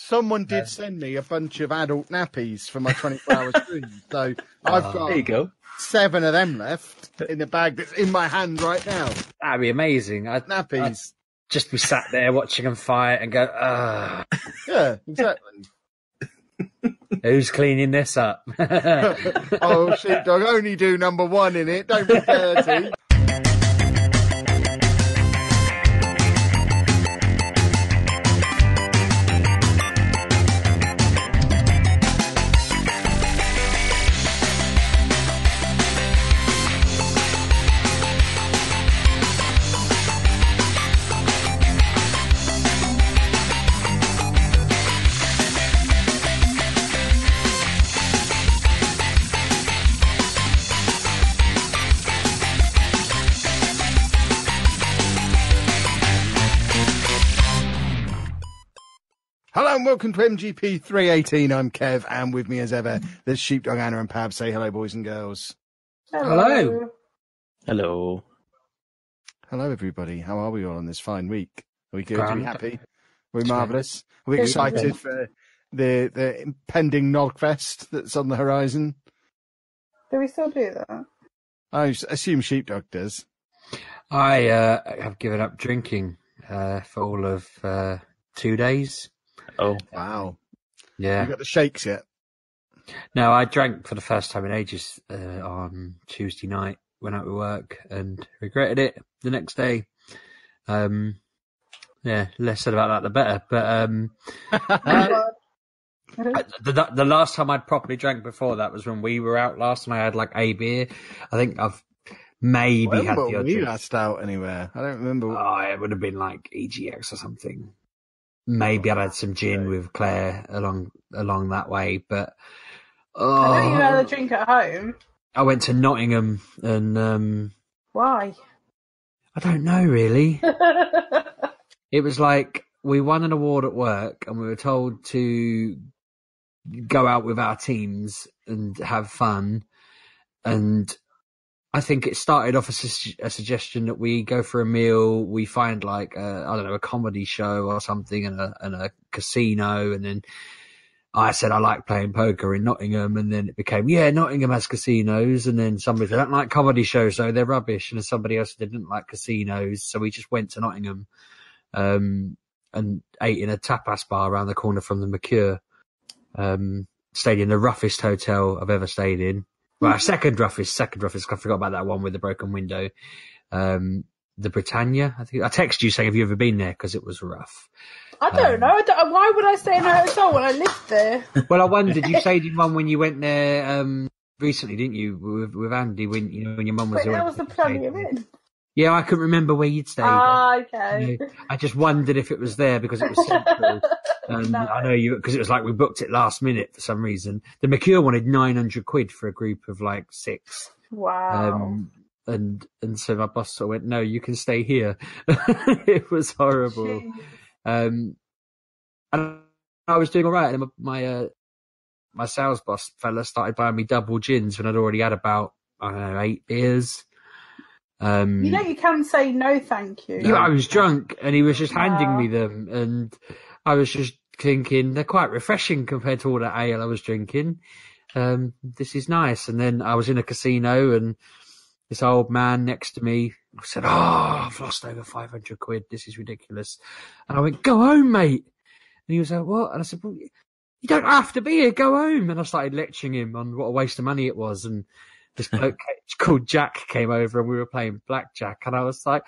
Someone did send me a bunch of adult nappies for my 24-hour stream. So I've got There you go. 7 of them left in the bag that's in my hand right now. That'd be amazing. Nappies. I'd just be sat there watching them fight and go, Yeah, exactly. who's cleaning this up? Oh, Sheepdog, only do number 1 in it. Don't be dirty. Hello and welcome to MGP318. I'm Kev, and with me as ever, there's Sheepdog, Anna and Pab. Say hello, boys and girls. Hello. Hello. Hello, everybody. How are we all on this fine week? Are we good? Are we Grand. happy? Are we marvellous? Are we excited for the impending Nogfest that's on the horizon? Do we still do that? I assume Sheepdog does. I have given up drinking for all of 2 days. Oh, Wow. Yeah. You got the shakes yet? No, I drank for the first time in ages on Tuesday night. Went out to work and regretted it the next day. Yeah, less said about that, the better. But the last time I'd properly drank before that was when we were out last, and I had like a beer. I think I've maybe had the odd we drink. last out anywhere. I don't remember. Oh, it would have been like EGX or something. Maybe I'd had some gin with Claire along that way, but I know you had a drink at home. I went to Nottingham and Why? I don't know really. It was like we won an award at work and we were told to go out with our teams and have fun, and I think it started off as a suggestion that we go for a meal, we find like a comedy show or something and a casino, and then I said I like playing poker in Nottingham, and then it became Nottingham has casinos, and then somebody said I don't like comedy shows, so they're rubbish, and then somebody else said they didn't like casinos, so we just went to Nottingham and ate in a tapas bar around the corner from the Mercure. Stayed in the roughest hotel I've ever stayed in. Well, second roughest. I forgot about that one with the broken window. The Britannia, I think. I texted you saying, have you ever been there? Because it was rough. I don't know. Why would I stay in a hotel when I lived there? Well, I wondered, you stayed in one when you went there recently, didn't you? With Andy, when your mum was Wait, there. that was the Britannia Inn. Yeah, I couldn't remember where you'd stayed. Okay. I just wondered if it was there because it was central. And No. I know because it was like we booked it last minute for some reason. The Mercure wanted 900 quid for a group of like 6. Wow. And so my boss sort of went, no, you can stay here. It was horrible. Jeez. And I was doing all right. And my sales boss fella started buying me double gins when I'd already had about, 8 beers. You can say no thank you. Yeah, I was drunk and he was just handing me them, and I was just thinking they're quite refreshing compared to all that ale I was drinking. This is nice. And then I was in a casino and this old man next to me said, I've lost over 500 quid. This is ridiculous. And I went, go home, mate. And he was like, what? And I said, well, you don't have to be here. Go home. And I started lecturing him on what a waste of money it was. And this bloke called Jack came over and we were playing blackjack, and I was like,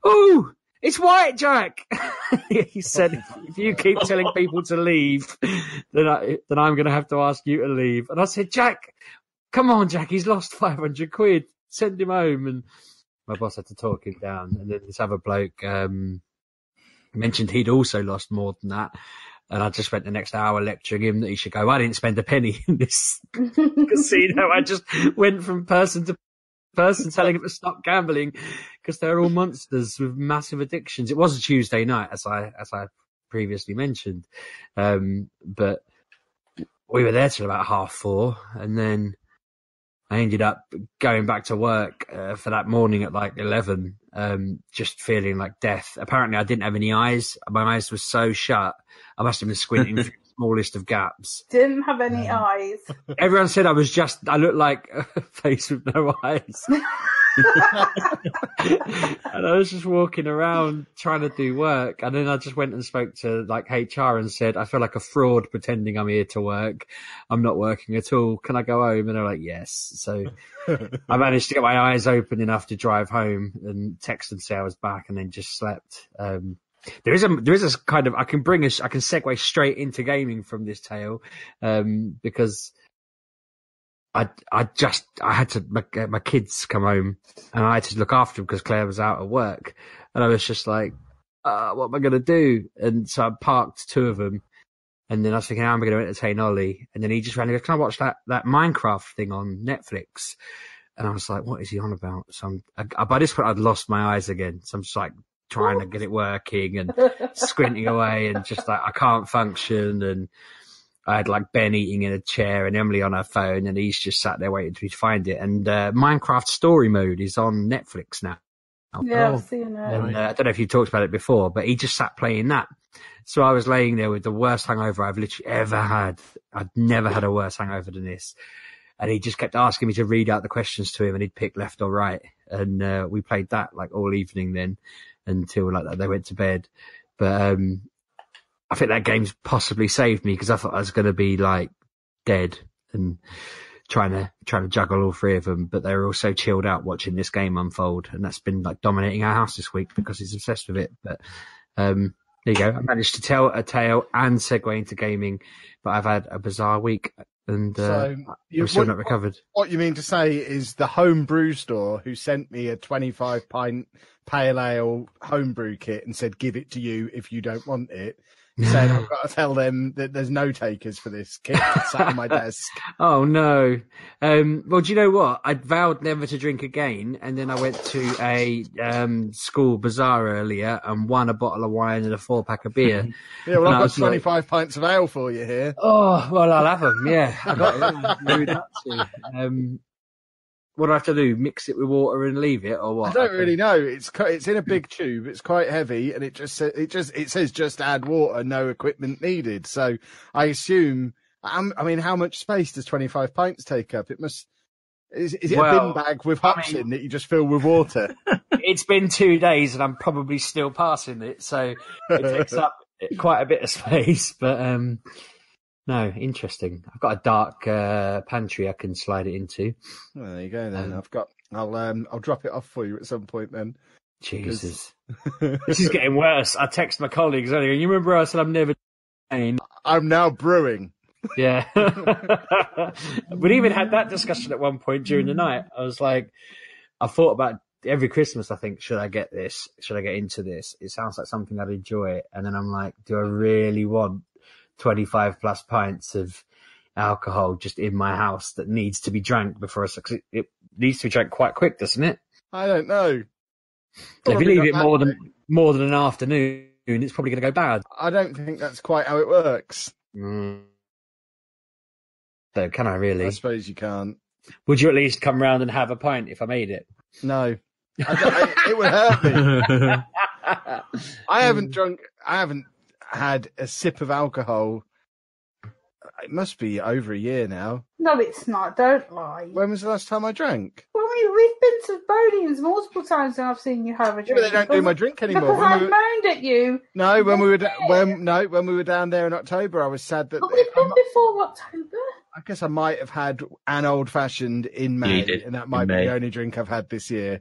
oh, it's White Jack. He said, if you keep telling people to leave, then I'm going to have to ask you to leave. And I said, Jack, come on, Jack, he's lost 500 quid. Send him home. And my boss had to talk him down. And then this other bloke mentioned he'd also lost more than that. And I just spent the next hour lecturing him that he should go, I didn't spend a penny in this casino. I just went from person to person telling him to stop gambling because they're all monsters with massive addictions. It was a Tuesday night, as I previously mentioned. But we were there till about 4:30. And then I ended up going back to work for that morning at like 11, just feeling like death. Apparently, I didn't have any eyes. My eyes were so shut. I must have been squinting through the smallest of gaps. Didn't have any eyes. Everyone said I looked like a face with no eyes. And I was just walking around trying to do work, and then I just went and spoke to like HR and said, I feel like a fraud pretending I'm here to work. I'm not working at all. Can I go home? And they're like, yes. So I managed to get my eyes open enough to drive home and text and say I was back, and then just slept. There is a kind of, I can segue straight into gaming from this tale, because I had to, my kids come home and I had to look after them because Claire was out at work, and I was just like, what am I going to do? And so I parked two of them, and then I was thinking, how am I going to entertain Ollie? And then he just ran and goes, can I watch that Minecraft thing on Netflix? And I was like, what is he on about? So by this point I'd lost my eyes again. So I'm just like trying to get it working and squinting away and just like, I can't function. And I had like Ben eating in a chair and Emily on her phone, and he's just sat there waiting for me to find it. And Minecraft Story Mode is on Netflix now. Yeah, I've seen it. And I don't know if you talked about it before, but he just sat playing that. So I was laying there with the worst hangover I've literally ever had. I'd never had a worse hangover than this. And he just kept asking me to read out the questions to him, and he'd pick left or right. And we played that like all evening then until like they went to bed. But I think that game's possibly saved me, because I thought I was going to be like dead and trying to juggle all three of them. But they were all so chilled out watching this game unfold, and that's been like dominating our house this week because he's obsessed with it. But there you go. I managed to tell a tale and segue into gaming, but I've had a bizarre week, and I'm still not recovered. What you mean to say is the home brew store who sent me a 25 pint pale ale homebrew kit and said, give it to you if you don't want it, saying I've got to tell them that there's no takers for this kit that's sat on my desk. Oh no. Well, do you know what? I vowed never to drink again, and then I went to a school bazaar earlier and won a bottle of wine and a 4-pack of beer. Yeah, well, I've got 25 pints of ale for you here. Oh, well, I'll have them. Yeah, I got it. What do I have to do? Mix it with water and leave it, or what? I don't really know. It's in a big tube. It's quite heavy, and it says just add water, no equipment needed. So I assume. I mean, how much space does 25 pints take up? It must. Is it a bin bag with hops in that you just fill with water? It's been 2 days, and I'm probably still passing it, so it takes up quite a bit of space. But no, interesting. I've got a dark pantry I can slide it into. Well, there you go then. I'll drop it off for you at some point then. Jesus. This is getting worse. I text my colleagues earlier. You remember I said I'm never I'm now brewing. Yeah. We'd even had that discussion at one point during the night. I was like, I thought about every Christmas, I think, should I get this? Should I get into this? It sounds like something I'd enjoy. And then I'm like, do I really want 25 plus pints of alcohol just in my house that needs to be drank before it needs to be drank quite quick, doesn't it? I don't know. If you leave it more than an afternoon, it's probably going to go bad. I don't think that's quite how it works. So can I really? I suppose you can't. Would you at least come round and have a pint if I made it? No. It would hurt me. I haven't had a sip of alcohol. It must be over a year now. No, it's not. Don't lie. When was the last time I drank? Well, we've been to Bodine's multiple times and I've seen you have a drink. Yeah, but they don't do my drink anymore. Because I moaned at you. No, when we were down there in October, I was sad that. But we've been before October. I guess I might have had an old fashioned in May, and that might be the only drink I've had this year.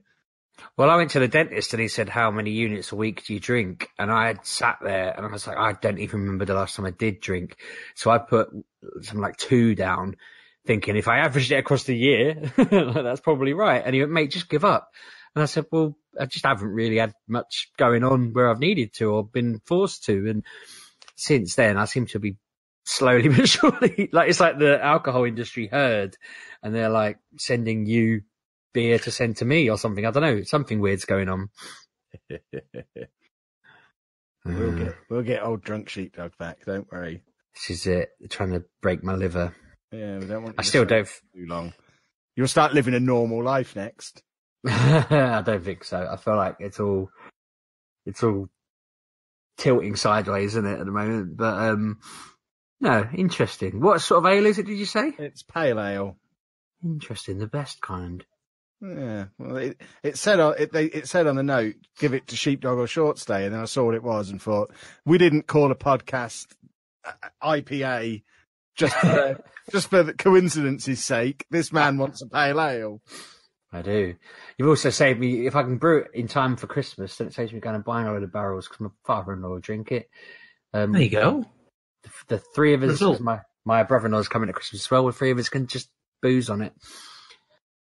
Well, I went to the dentist and he said, how many units a week do you drink? And I had sat there and I was like, I don't even remember the last time I did drink. So I put something like 2 down, thinking if I averaged it across the year, that's probably right. And he went, mate, just give up. And I said, well, I just haven't really had much going on where I've needed to or been forced to. And since then, I seem to be slowly but surely, like it's like the alcohol industry heard and they're like sending you beer to send to me or something. I don't know. Something weird's going on. We'll get old drunk Sheepdog back. Don't worry. This is it. They're trying to break my liver. Yeah, we don't want. I still don't. Too long. You'll start living a normal life next. I don't think so. I feel like it's all tilting sideways, isn't it, at the moment? But no, interesting. What sort of ale is it? Did you say? It's pale ale. Interesting, the best kind. Yeah, well, it said on the note, give it to Sheepdog or Short Stay, and then I saw what it was and thought, we didn't call a podcast IPA just for the coincidence's sake. This man wants a pale ale. I do. You've also saved me, if I can brew it in time for Christmas, then it saves me going and buying a load of barrels because my father-in-law will drink it. There you go. The three of us, my brother-in-law's coming at Christmas as well, the three of us can just booze on it.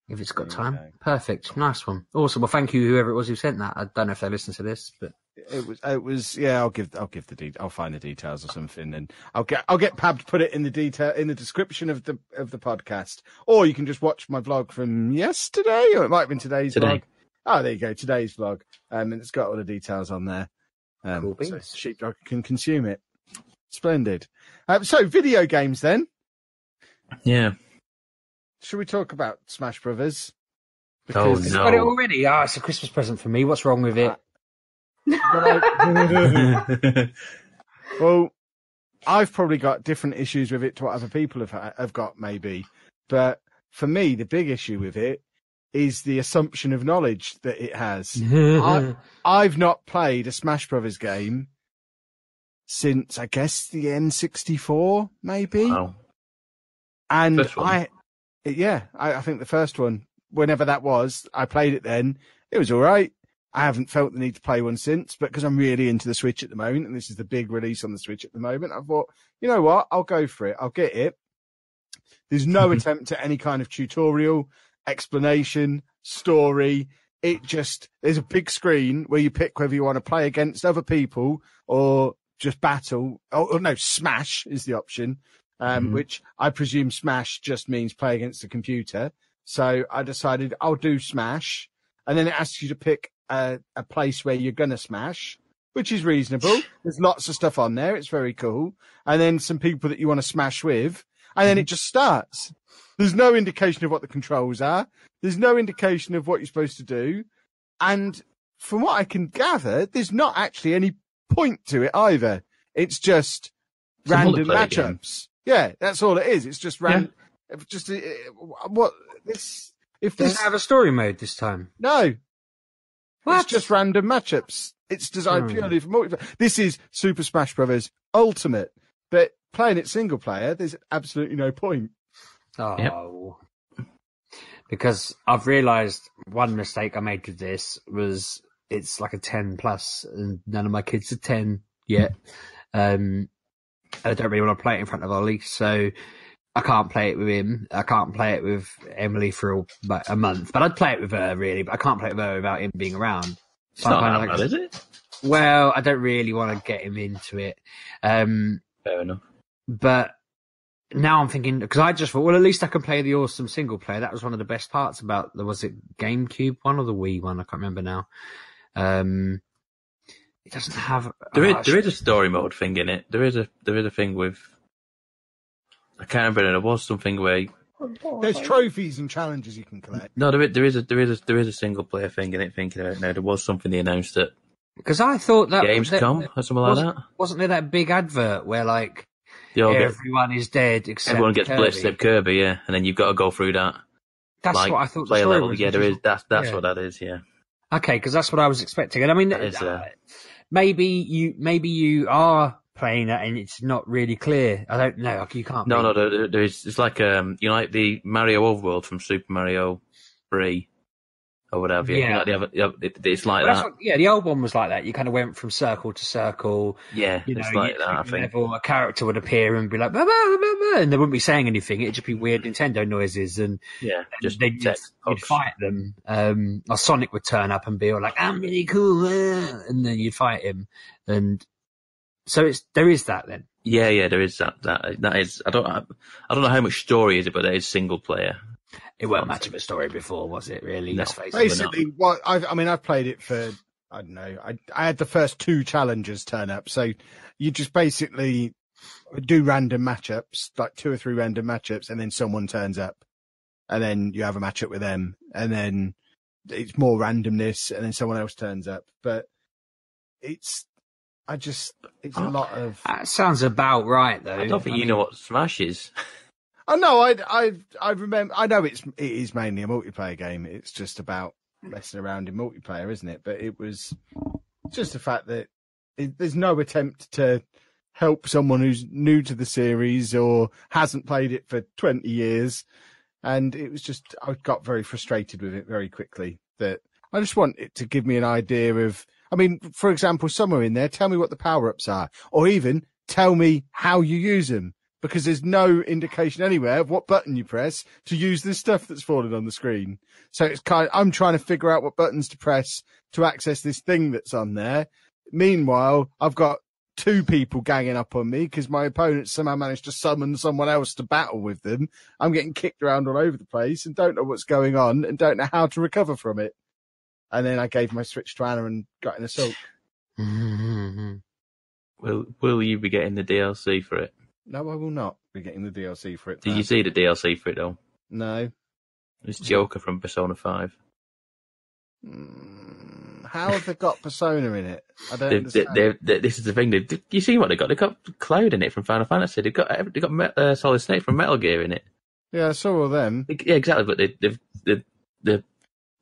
If it's got time. Perfect. Nice one. Awesome. Well, thank you, whoever it was who sent that. I don't know if they listen to this, but it was, yeah, I'll give the I'll find the details or something, and I'll get Pab to put it in the description of the podcast, or you can just watch my vlog from yesterday, or it might have been today's vlog. Oh, there you go. Today's vlog. And it's got all the details on there. Cool beans. So Sheepdog can consume it. Splendid. So video games then. Yeah. Should we talk about Smash Brothers? Oh, Has it no. got it already? It's a Christmas present for me. What's wrong with it? Well, I've probably got different issues with it to what other people have got, maybe. But for me, the big issue with it is the assumption of knowledge that it has. I've not played a Smash Brothers game since, I guess, the N64, maybe. Wow. And First one. I think the first one, whenever that was, I played it then. It was all right. I haven't felt the need to play one since, but because I'm really into the Switch at the moment, and this is the big release on the Switch at the moment, I thought, you know what? I'll go for it. I'll get it. There's no attempt at any kind of tutorial, explanation, story. There's a big screen where you pick whether you want to play against other people or just battle. Oh, no, Smash is the option. Which I presume Smash just means play against the computer. So I decided I'll do Smash. And then it asks you to pick a place where you're going to smash, which is reasonable. There's lots of stuff on there. It's very cool. And then some people that you want to smash with. And then it just starts. There's no indication of what the controls are. There's no indication of what you're supposed to do. And from what I can gather, there's not actually any point to it either. It's just random matchups. Yeah, that's all it is. It's just random. Yeah. Just what this? If this doesn't have a story mode this time. No, what? It's just random matchups. It's designed purely for multiplayer. This is Super Smash Brothers Ultimate, but playing it single player, there's absolutely no point. Oh, yep. Because I've realised one mistake I made with this was it's like a 10 plus, and none of my kids are 10 yet. I don't really want to play it in front of Ollie, so I can't play it with him. I can't play it with Emily for about a month, but I'd play it with her really, but I can't play it with her without him being around. It's not that bad, is it? Well, I don't really want to get him into it. Fair enough. But now I'm thinking, because I just thought, well, at least I can play the awesome single player. That was one of the best parts about, was it GameCube one or the Wii one? I can't remember now. It doesn't have. There is a story mode thing in it. There is a thing with. I can't remember. There was something where there's trophies and challenges you can collect. No, there is a single player thing in it. Thinking about it now, there was something they announced that. Because I thought that Gamescom or something like that. Wasn't there that big advert where like everyone is dead except everyone gets Kirby. blitzed except Kirby, yeah, and then you've got to go through that. That's like, what I thought. Play the story level, was, yeah, there is. That's what that is, yeah. Okay, because that's what I was expecting, and I mean, maybe you are playing that and it's not really clear. I don't know. You can't. No, there is. It's like like the Mario Overworld from Super Mario 3 or whatever. Yeah, it's like that. The old one was like that. You kind of went from circle to circle. Yeah, it's like that. I think a character would appear and be like, bah, bah, bah, bah, and they wouldn't be saying anything. It'd just be weird Nintendo noises, and you'd fight them. Or Sonic would turn up and be all like, "I'm really cool," and then you'd fight him, and so there is that then. Yeah, there is that. That is. I don't know how much story is it, but it is single player. It wasn't much of a story before, was it? Really? Let's face it. Basically, I've played it for, I don't know. I had the first 2 challengers turn up, so you just basically do random matchups, like 2 or 3 random matchups, and then someone turns up, and then you have a matchup with them, and then it's more randomness, and then someone else turns up. But it's a lot of. That sounds about right, though. I don't think you know what Smash is. Oh no, I remember. I know it is mainly a multiplayer game. It's just about messing around in multiplayer, isn't it? But it was just the fact that there's no attempt to help someone who's new to the series or hasn't played it for 20 years. And it was just, I got very frustrated with it very quickly. That I just want it to give me an idea of, I mean, for example, somewhere in there, tell me what the power-ups are, or even tell me how you use them, because there's no indication anywhere of what button you press to use this stuff that's falling on the screen. So it's I'm trying to figure out what buttons to press to access this thing that's on there. Meanwhile, I've got 2 people ganging up on me because my opponent somehow managed to summon someone else to battle with them. I'm getting kicked around all over the place and don't know what's going on and don't know how to recover from it. And then I gave my Switch to Anna and got in a sulk. Will you be getting the DLC for it? No, I will not be getting the DLC for it. Did you see the DLC for it, though? No. It's Joker from Persona 5. How have they got Persona in it? I don't understand. This is the thing. You see what they got? They got Cloud in it from Final Fantasy. They got Solid Snake from Metal Gear in it. Yeah, I saw all them. Yeah, exactly. But the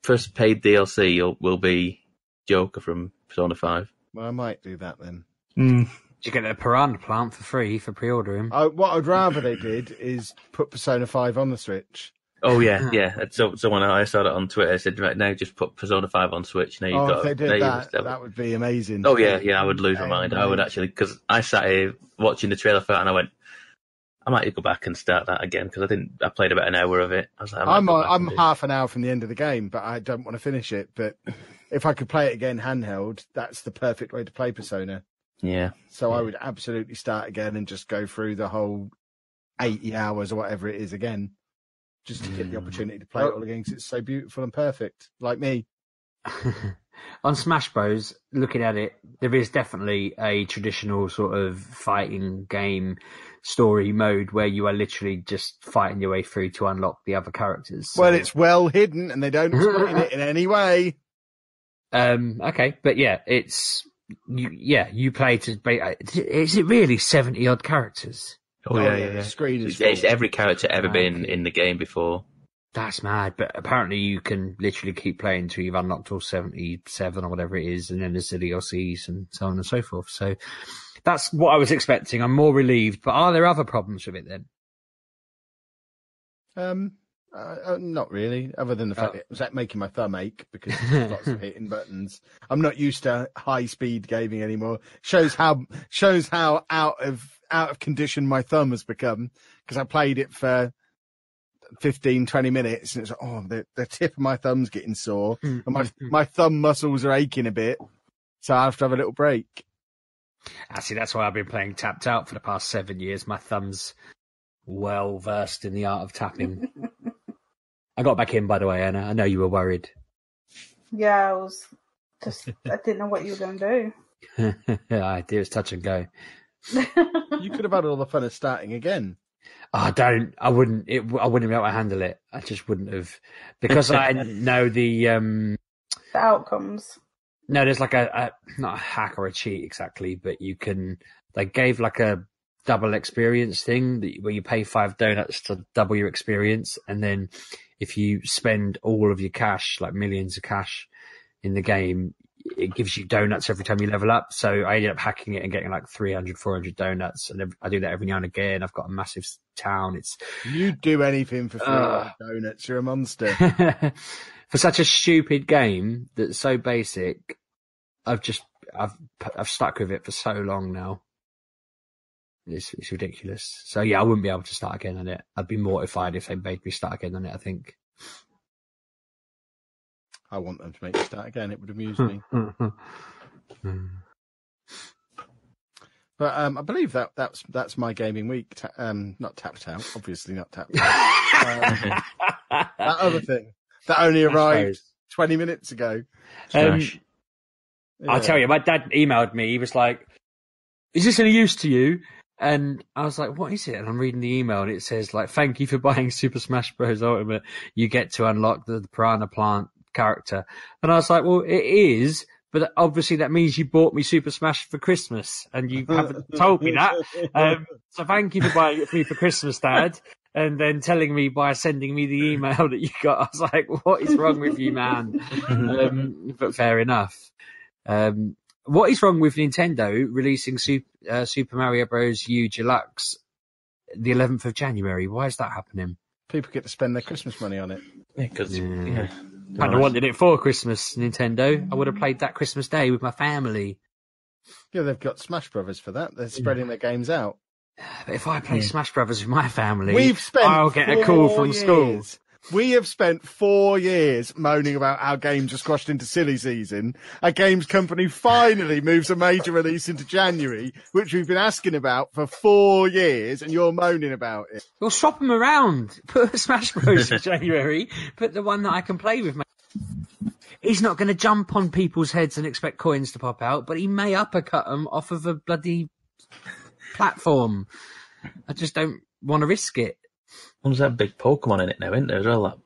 first paid DLC will be Joker from Persona 5. Well, I might do that then. Did you get a Piranha Plant for free for pre-ordering? What I'd rather they did is put Persona 5 on the Switch. Oh yeah, yeah. So when I saw it on Twitter, I said, right now just put Persona 5 on Switch. Now If they did that would be amazing. Oh yeah, I would lose my mind. I would actually, because I sat here watching the trailer for it and I went, I might go back and start that again because I played about an hour of it. I was like, I'm half an hour from the end of the game, but I don't want to finish it. But if I could play it again handheld, that's the perfect way to play Persona. Yeah. So I would absolutely start again and just go through the whole 80 hours or whatever it is again. Just to get the opportunity to play it all again because it's so beautiful and perfect, like me. On Smash Bros, looking at it, there is definitely a traditional sort of fighting game story mode where you are literally just fighting your way through to unlock the other characters. So. Well, it's well hidden and they don't explain it in any way. Okay, but yeah, you play to. Is it really 70 odd characters? Oh yeah. The screen is it's every character ever been in the game before. That's mad, but apparently you can literally keep playing until you've unlocked all 77 or whatever it is, and then there's the DLCs and so on and so forth. So that's what I was expecting. I'm more relieved, but are there other problems with it then? Not really, other than the fact it was making my thumb ache because there's lots of hitting buttons. I'm not used to high speed gaming anymore. Shows how out of condition my thumb has become because I played it for 15, 20 minutes and it's like, the tip of my thumb's getting sore and my thumb muscles are aching a bit, so I have to have a little break. See, that's why I've been playing Tapped Out for the past 7 years. My thumb's well versed in the art of tapping. I got back in, by the way, Anna. I know you were worried. Yeah, I didn't know what you were going to do. I did. It was touch and go. You could have had all the fun of starting again. I wouldn't be able to handle it. I just wouldn't have, because I know the outcomes. No, there's like a not a hack or a cheat exactly, but they gave like a double experience thing where you pay 5 donuts to double your experience, and then if you spend all of your cash, like millions of cash in the game, it gives you donuts every time you level up. So I ended up hacking it and getting like 300, 400 donuts. And I do that every now and again. I've got a massive town. You'd do anything for 300 donuts. You're a monster. For such a stupid game that's so basic, I've stuck with it for so long now. It's ridiculous. So yeah, I wouldn't be able to start again on it. I'd be mortified if they made me start again on it, I think. I want them to make me start again. It would amuse me. But I believe that's my gaming week. Not Tapped Out, obviously not Tapped Out. That other thing that only arrived 20 minutes ago. Yeah. I'll tell you, my dad emailed me. He was like, "Is this any use to you?" And I was like, what is it? And I'm reading the email and it says, like, thank you for buying Super Smash Bros. Ultimate. You get to unlock the Piranha Plant character. And I was like, well, it is, but obviously that means you bought me Super Smash for Christmas and you haven't told me that. So thank you for buying it for me for Christmas, Dad. And then telling me by sending me the email that you got. I was like, what is wrong with you, man? But fair enough. What is wrong with Nintendo releasing Super Mario Bros. U Deluxe the 11th of January? Why is that happening? People get to spend their Christmas money on it. Yeah, because I'd have wanted it for Christmas, Nintendo. I would have played that Christmas Day with my family. Yeah, they've got Smash Brothers for that. They're spreading their games out. But if I play Smash Brothers with my family, I'll get a call from school. We have spent 4 years moaning about how games are squashed into silly season. A games company finally moves a major release into January, which we've been asking about for 4 years, and you're moaning about it. We'll swap them around. Put Smash Bros. In January. Put the one that I can play with. He's not going to jump on people's heads and expect coins to pop out, but he may uppercut them off of a bloody platform. I just don't want to risk it. There's that big Pokemon in it now, isn't there? As well,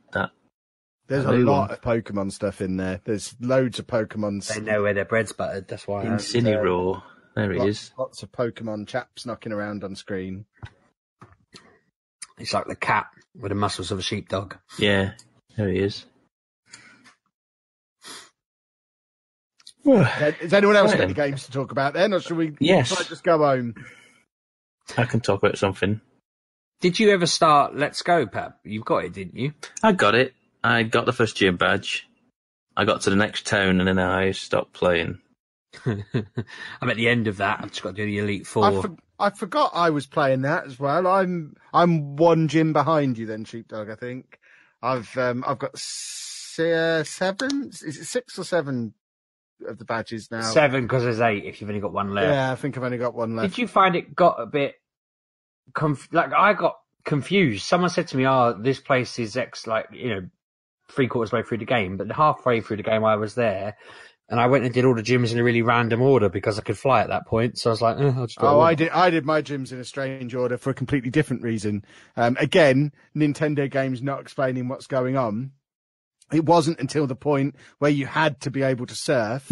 There's a lot of Pokemon stuff in there. There's loads of Pokemon. They know where their bread's buttered. That's why. Incineroar. There he is. Lots of Pokemon chaps knocking around on screen. It's like the cat with the muscles of a sheepdog. Yeah, there he is. Is anyone else got any games to talk about then, or should we just go home? I can talk about something. Did you ever start Let's Go, Pep? You got it, didn't you? I got it. I got the first gym badge. I got to the next town and then I stopped playing. I'm at the end of that. I've just got to do the Elite Four. I forgot I was playing that as well. I'm one gym behind you then, Sheepdog, I think. I've got 7. Is it 6 or 7 of the badges now? 7 because there's 8 if you've only got one left. Yeah, I think I've only got one left. Did you find it got a bit I got confused. Someone said to me, this place is 3/4 way through the game, but halfway through the game I was there and I went and did all the gyms in a really random order because I could fly at that point. So I was like, I'll just I did my gyms in a strange order for a completely different reason. Again, Nintendo games not explaining what's going on. It wasn't until the point where you had to be able to surf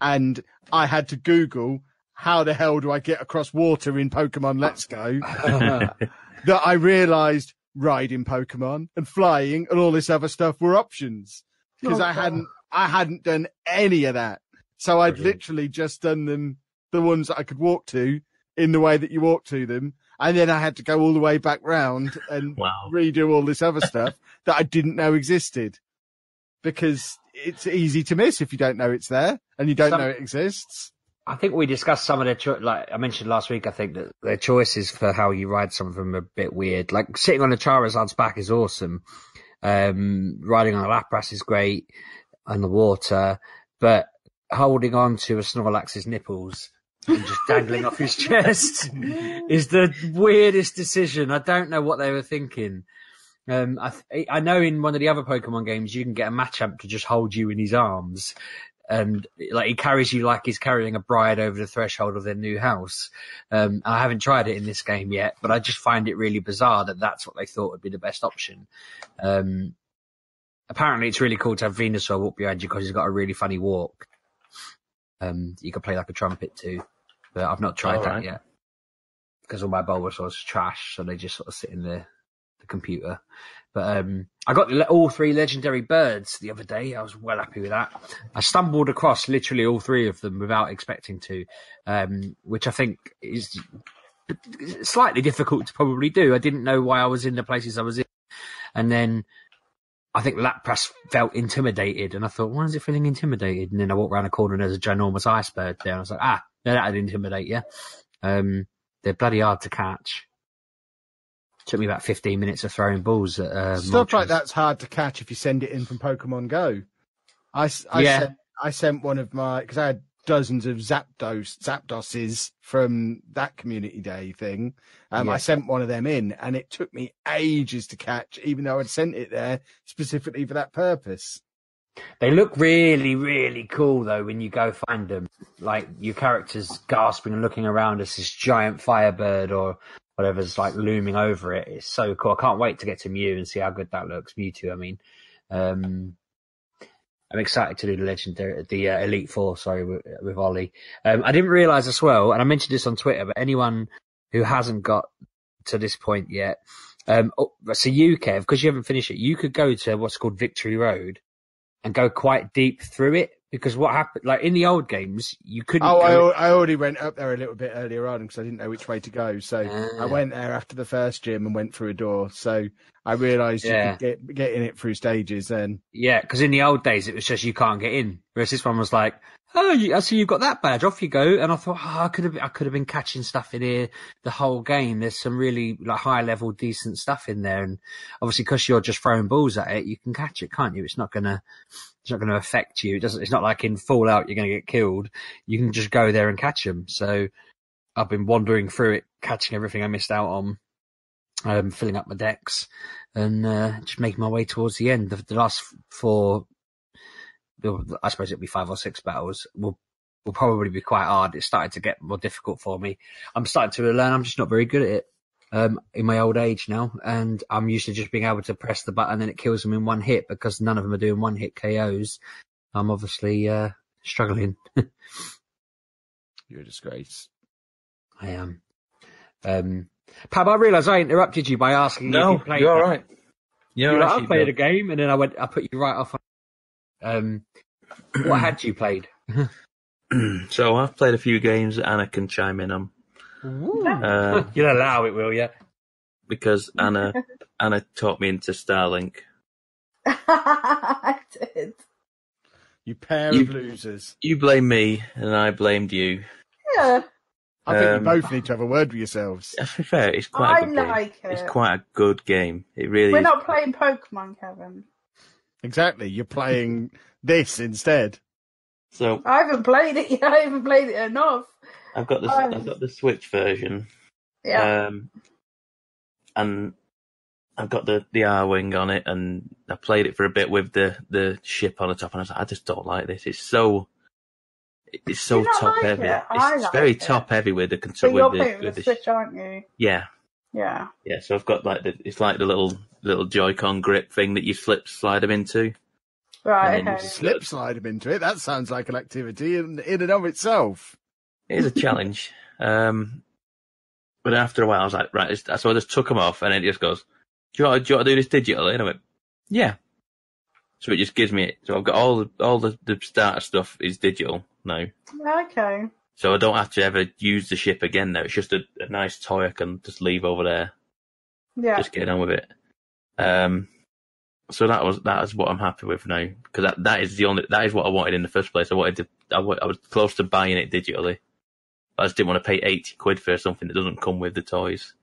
and I had to Google how the hell do I get across water in Pokemon Let's Go that I realised riding Pokemon and flying and all this other stuff were options because I hadn't done any of that. So I'd literally just done the ones that I could walk to in the way that you walk to them. And then I had to go all the way back round and redo all this other stuff that I didn't know existed because it's easy to miss if you don't know it's there and you don't know it exists. I think we discussed some of their, like I mentioned last week, I think that their choices for how you ride some of them are a bit weird. Like sitting on a Charizard's back is awesome. Riding on a Lapras is great on the water, but holding on to a Snorlax's nipples and just dangling off his chest is the weirdest decision. I don't know what they were thinking. I know in one of the other Pokemon games you can get a Machamp to just hold you in his arms. And like he carries you like he's carrying a bride over the threshold of their new house. I haven't tried it in this game yet, but I just find it really bizarre that that's what they thought would be the best option. Apparently it's really cool to have Venusaur walk behind you because he's got a really funny walk. You can play like a trumpet too, but I've not tried that yet because all my Bulbasaur's trash, so they just sort of sit in the computer. But I got all 3 legendary birds the other day. I was well happy with that. I stumbled across literally all 3 of them without expecting to, which I think is slightly difficult to probably do. I didn't know why I was in the places I was in. And then I think Lapras felt intimidated. And I thought, why is it feeling intimidated? And then I walked around the corner and there's a ginormous iceberg there. And I was like, that'd intimidate you. They're bloody hard to catch. Took me about 15 minutes of throwing balls at stuff like that's hard to catch if you send it in from Pokemon Go. I sent one of my because I had dozens of Zapdoses from that community day thing. I sent one of them in, and it took me ages to catch, even though I'd sent it there specifically for that purpose. They look really, really cool though when you go find them. Like your character's gasping and looking around as this giant firebird or whatever's like looming over it. It's so cool. I can't wait to get to Mew and see how good that looks. Mewtwo, I mean. I'm excited to do the Elite Four. Sorry, with Ollie. I didn't realise as well, and I mentioned this on Twitter, but anyone who hasn't got to this point yet, so you, Kev, because you haven't finished it, you could go to what's called Victory Road and go quite deep through it. Because what happened, like in the old games, you couldn't. I already went up there a little bit earlier on because I didn't know which way to go. So I went there after the first gym and went through a door. So I realised you could get in it through stages then. Yeah, because in the old days it was just you can't get in. Whereas this one was like, I see you've got that badge, off you go. And I thought, I could have been catching stuff in here the whole game. There's some really like high level, decent stuff in there. And obviously, because you're just throwing balls at it, you can catch it, can't you? It's not gonna affect you. It's not like in Fallout you're going to get killed. You can just go there and catch them. So I've been wandering through it, catching everything I missed out on, filling up my decks, and just making my way towards the end. The last 4, I suppose it'll be 5 or 6 battles, will probably be quite hard. It's starting to get more difficult for me. I'm starting to learn. I'm just not very good at it. In my old age now, and I'm used to just being able to press the button and it kills them in one hit because none of them are doing one hit KOs. I'm obviously struggling. You're a disgrace. I am. Pab, I realise I interrupted you by asking no, if you played. You're all right. You're like, I played a game, and then I put you right off. What had you played? So I've played a few games that Anna can chime in on. You'll allow it, will you? Because Anna taught me into Starlink. I did. You pair of losers. You blame me, and I blamed you. Yeah. I think you both need to have a word with yourselves. To be fair, it's quite a good game. It's quite a good game. It really We're is. not playing Pokemon, Kevin. Exactly. You're playing this instead. So I haven't played it yet. I haven't played it enough. I've got the Switch version. Yeah. And I've got the R-Wing on it, and I played it for a bit with the ship on the top, and I was like, I just don't like this. It's so top heavy. It's very top heavy with the control. But you're playing with the Switch, aren't you? Yeah. Yeah. Yeah. So I've got it's like the little Joy-Con grip thing that you slide them into. Right. Okay. Slip slide them into it. That sounds like an activity in and of itself. It is a challenge. But after a while, I was like, right. So I just took them off, and it just goes, do you want to do this digitally? And I went, yeah. So it just gives me it. So I've got all the starter stuff is digital now. Okay. So I don't have to ever use the ship again now. It's just a nice toy I can just leave over there. Yeah. Just get on with it. So that is what I'm happy with now, because that is what I wanted in the first place. I was close to buying it digitally. I just didn't want to pay £80 for something that doesn't come with the toys.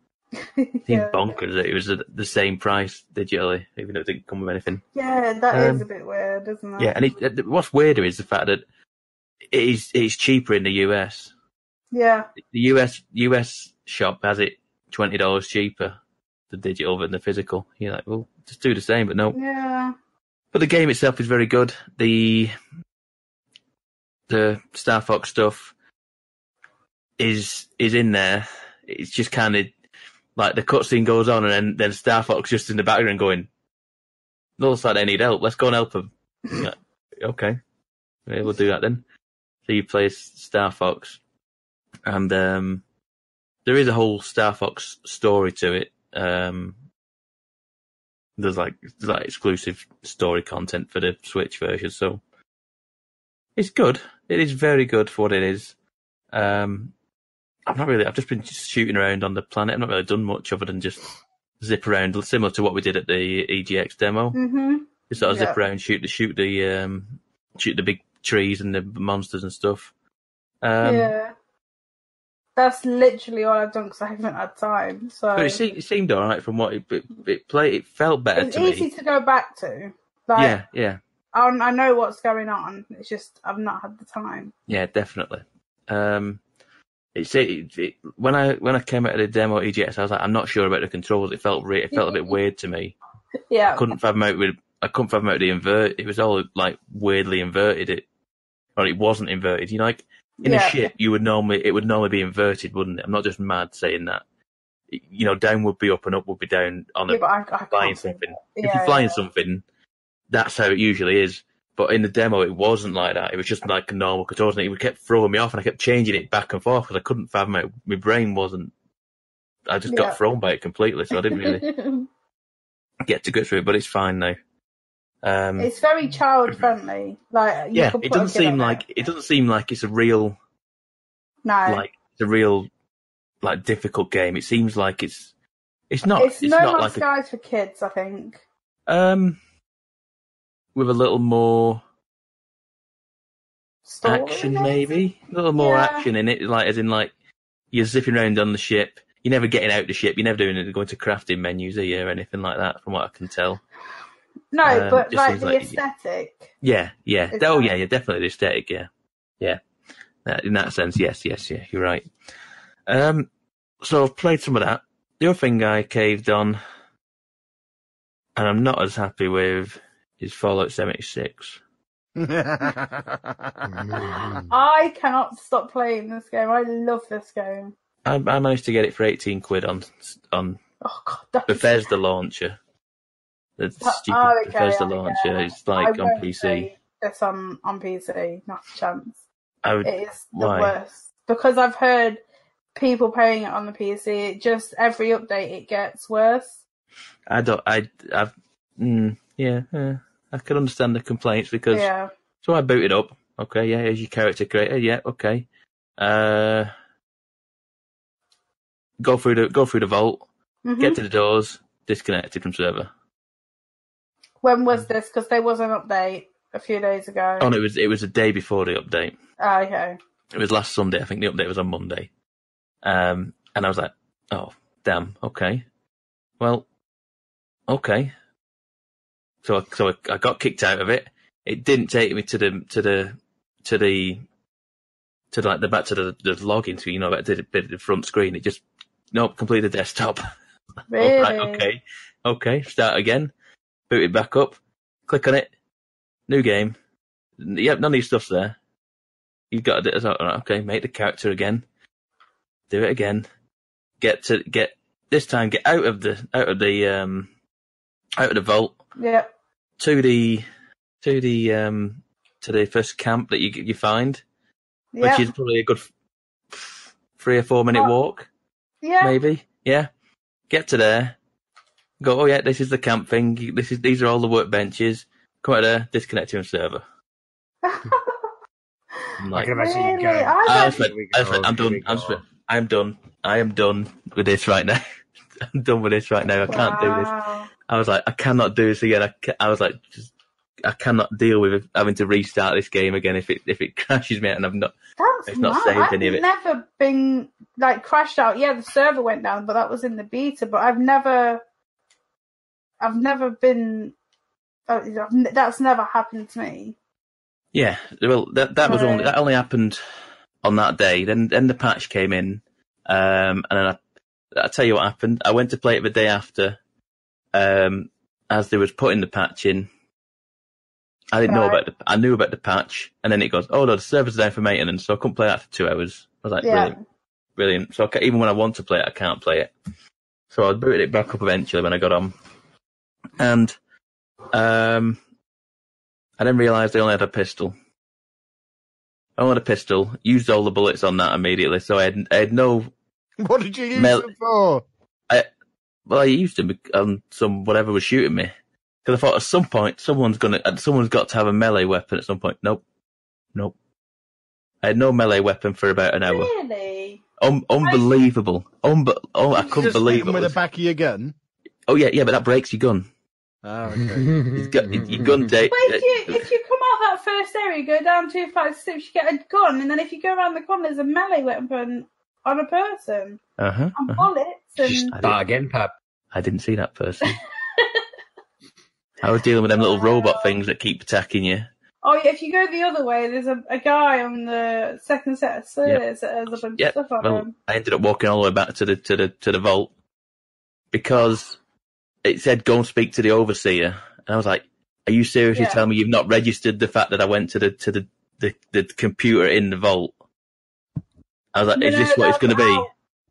It seemed bonkers that it was the same price digitally, even though it didn't come with anything. Yeah, that is a bit weird, isn't it? Yeah, and what's weirder is the fact that it's cheaper in the US. Yeah. The US shop has it $20 cheaper, the digital than the physical. You're like, well, just do the same, but no. Yeah. But the game itself is very good. The Star Fox stuff is in there. It's just kind of like the cutscene goes on, and then Star Fox just in the background going, looks like they need help. Let's go and help them. Like, okay, yeah, we'll do that then. So you play Star Fox, and there is a whole Star Fox story to it. There's like exclusive story content for the Switch version, so it's good. It is very good for what it is. I've just been shooting around on the planet. I've not really done much other than just zip around, similar to what we did at the EGX demo. Mm-hmm. Just sort of zip around, shoot the big trees and the monsters and stuff. Yeah. That's literally all I've done because I haven't had time. So but it seemed all right from what it played. It felt better to me. It's easy to go back to. Like, yeah. I know what's going on. It's just I've not had the time. Yeah, definitely. When I came out of the demo at EGX, I was like, I'm not sure about the controls. It felt a bit weird to me. Yeah. I couldn't fathom out with I couldn't fathom out the invert. It was all like weirdly inverted. Or it wasn't inverted. You know, like in a ship, it would normally be inverted, wouldn't it? I'm not just mad saying that. You know, down would be up and up would be down on flying something. If you're flying something, that's how it usually is. But in the demo, it wasn't like that. It was just like a normal controls, and it kept throwing me off, and I kept changing it back and forth because I couldn't fathom it. My brain wasn't. I just got thrown by it completely, so I didn't really get to grips with it. But it's fine now. It's very child friendly. Like it doesn't seem like it's a real. No, like it's a real like difficult game. It seems like it's not. It's No Man's Sky for kids, I think. With a little more Story, action, maybe a little more action in it. Like as in, like you're zipping around on the ship. You're never getting out the ship. You're never going to crafting menus, are you, or anything like that? From what I can tell. No, but like the aesthetic. Yeah. Definitely the aesthetic. Yeah. In that sense, yes, you're right. So I've played some of that. The other thing I caved on, and I'm not as happy with, is Fallout 76. I cannot stop playing this game. I love this game. I managed to get it for £18 on Bethesda launcher. The stupid Bethesda launcher. It's like on PC. It's on PC. Not a chance. It is the worst. Because I've heard people playing it on the PC. Just every update it gets worse. I can understand the complaints because so I booted up. Okay, here's your character creator. Yeah, okay. Go through the vault. Get to the doors. Disconnected from server. When was this? Because there was an update a few days ago. Oh, no, it was a day before the update. Oh, okay. It was last Sunday. I think the update was on Monday. And I was like, oh, damn. Okay. Well, okay. So I got kicked out of it. It didn't take me to the login screen, back to the front screen. It just complete the desktop. Really? Right, okay. Start again. Boot it back up. Click on it. New game. Yep, none of your stuff's there. You've got to do it. Okay, make the character again. Do it again. Get this time. Get out of the vault. Yeah. To the first camp that you find, which is probably a good 3 or 4 minute walk. Yeah. Maybe. Yeah. Get to there. Go. Oh yeah, this is the camp thing. These are all the workbenches. Come out there. Disconnect from server. I can imagine you going. I'm done. I am done with this right now. I'm done with this right now. I can't do this. I was like, I cannot do this again. I was like, I cannot deal with having to restart this game again if it crashes me and it's not saved any of it. I've never been like crashed out. Yeah, the server went down, but that was in the beta. But I've never been. That's never happened to me. Yeah, well, that only happened on that day. Then the patch came in, and then I tell you what happened. I went to play it the day after. As they was putting the patch in, I didn't know I knew about the patch, and then it goes, oh no, the server's down for maintenance, so I couldn't play that for 2 hours. I was like, brilliant. So even when I want to play it, I can't play it. So I booted it back up eventually when I got on, and I then realised I only had a pistol. Used all the bullets on that immediately, so I had no. What did you use them for? I used them on whatever was shooting me. Because I thought at some point someone's got to have a melee weapon at some point. Nope. I had no melee weapon for about an hour. Really? Unbelievable. I couldn't believe it. With the back of your gun? Oh yeah, but that breaks your gun. Oh, okay. Your gun date. But if you come out that first area, you go down 2 flights of steps, you get a gun, and then if you go around the corner, there's a melee weapon on a person. And bullets. Start again, Pab. I didn't see that person. I was dealing with them little robot things that keep attacking you. Oh, yeah, if you go the other way, there's a guy on the second set of stairs that has a bunch of stuff on him. I ended up walking all the way back to the vault because it said go and speak to the overseer, and I was like, are you seriously telling me you've not registered the fact that I went to the computer in the vault? I was like, is this what it's going to be?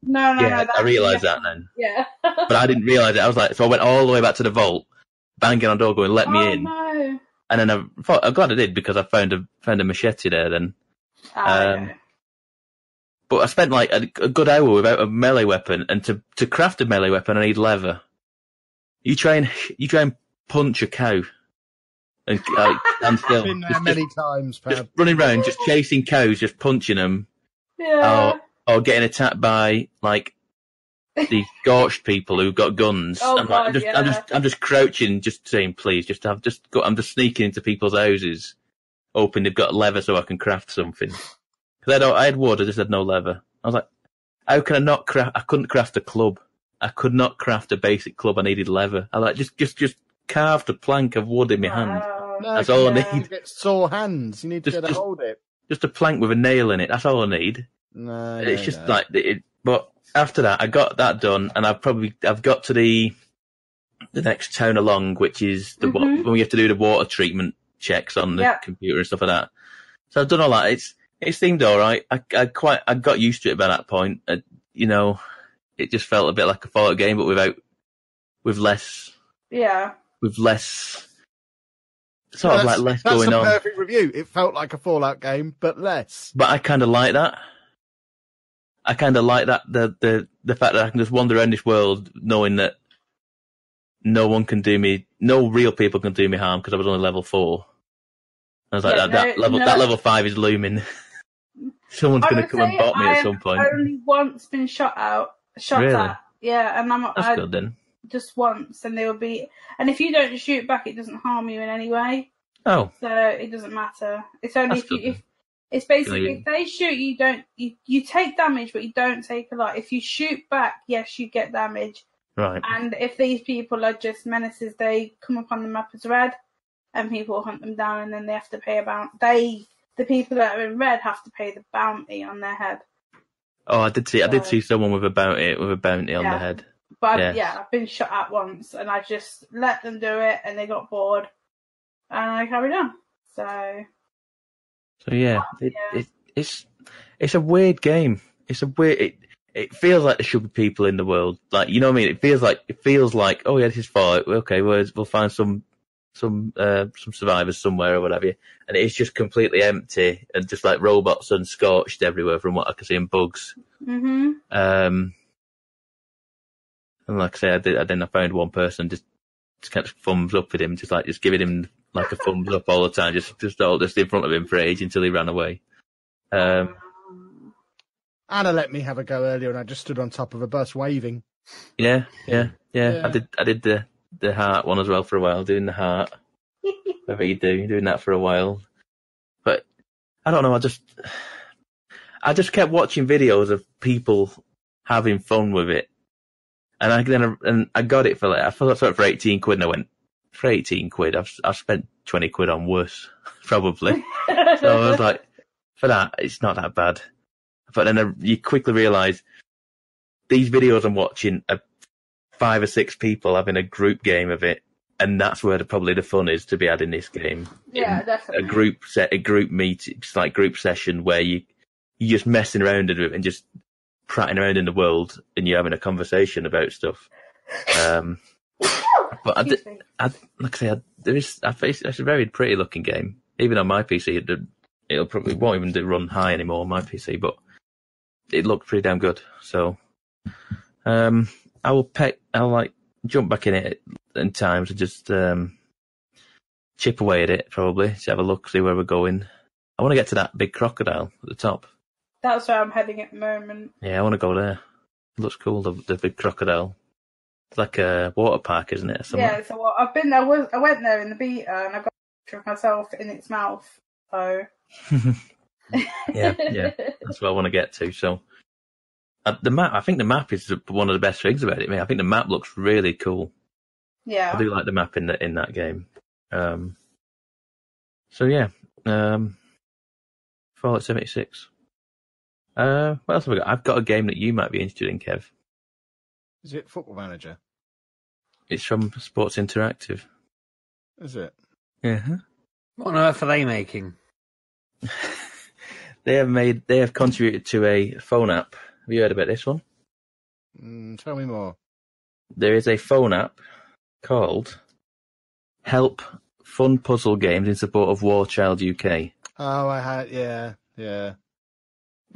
No. I realised that then. Yeah. But I didn't realise it. I was like, so I went all the way back to the vault, banging on the door, going, let me in. No. And then I'm glad I did, because I found a machete there then. But I spent like a good hour without a melee weapon, and to craft a melee weapon, I need leather. You try and punch a cow, and stand still. Been there many times, pal. Just running around, just chasing cows, just punching them. Yeah. Or getting attacked by like these scorched people who've got guns. I'm just crouching, just saying please, I'm just sneaking into people's houses, hoping they've got leather so I can craft something. Because I had wood, I just had no leather. I was like, how can I not craft? I couldn't craft a club. I could not craft a basic club. I needed leather. I like just carved a plank of wood in my hand. No, that's all I need. You get sore hands. You need to hold it. Just a plank with a nail in it. That's all I need. No, it's just like it. But after that, I got that done, and I've got to the next town along, which is when we have to do the water treatment checks on the computer and stuff like that. So I've done all that. It seemed all right. I got used to it by that point. It just felt a bit like a Fallout game, but with less. Yeah. With less. Sort of like less going on. That's a perfect review. It felt like a Fallout game, but less. But I kind of like that. I kind of like that, the fact that I can just wander around this world knowing that no real people can do me harm, because I was only level 4. I was like, that level 5 is looming. Someone's going to come and bot me at some point. I've only once been shot really? at. Yeah, and that's good then. Just once, and and if you don't shoot back, it doesn't harm you in any way. Oh. So it doesn't matter. It's only if it's basically if they shoot you take damage, but you don't take a lot. If you shoot back, yes, you get damage. Right. And if these people are just menaces, they come up on the map as red, and people hunt them down, and then they have to pay a bounty. The people that are in red have to pay the bounty on their head. Oh, I did see someone with a bounty on their head. But I've been shot at once, and I just let them do it, and they got bored, and I carried on. So yeah, it's a weird game. It's a weird. It feels like there should be people in the world, like, you know what I mean. It feels like oh yeah, this is Fallout. Okay, we'll find some survivors somewhere or whatever, and it's just completely empty and just like robots and scorched everywhere from what I can see, and bugs. And like I say, I found one person just kind of thumbs up with him, just giving him like a thumbs up all the time, just in front of him for age until he ran away. Anna let me have a go earlier, and I just stood on top of a bus waving. Yeah. I did the heart one as well for a while, doing the heart. Whatever you do, doing that for a while. But I don't know, I just kept watching videos of people having fun with it. And I got it for I thought it for 18 quid, and I went, for 18 quid, I've spent 20 quid on worse, probably. So I was like, for that, it's not that bad. But then you quickly realise these videos I'm watching are 5 or 6 people having a group game of it, and that's where probably the fun is to be had in this game. Yeah, definitely. A group meeting, just like group session where you're just messing around with it and just prattling around in the world, and you're having a conversation about stuff. But like I say, it's a very pretty looking game. Even on my PC, it'll probably won't even run high anymore on my PC, but it looked pretty damn good. So, I'll jump back in it in times and just chip away at it, probably, to have a look, see where we're going. I want to get to that big crocodile at the top. That's where I'm heading at the moment. Yeah, I want to go there. It looks cool, the big crocodile. It's like a water park, isn't it? Yeah, it's I've been there. I went there in the beta, and I got a picture of myself in its mouth. So yeah, that's what I want to get to. So the map, I think the map is one of the best things about it. I think the map looks really cool. Yeah, I do like the map in that game. So yeah, Fallout 76. What else have I got? I've got a game that you might be interested in, Kev. Is it Football Manager? It's from Sports Interactive. Is it? Yeah. What on earth are they making? They have contributed to a phone app. Have you heard about this one? Tell me more. There is a phone app called Help Fun Puzzle Games in Support of War Child UK. Oh, I had, yeah.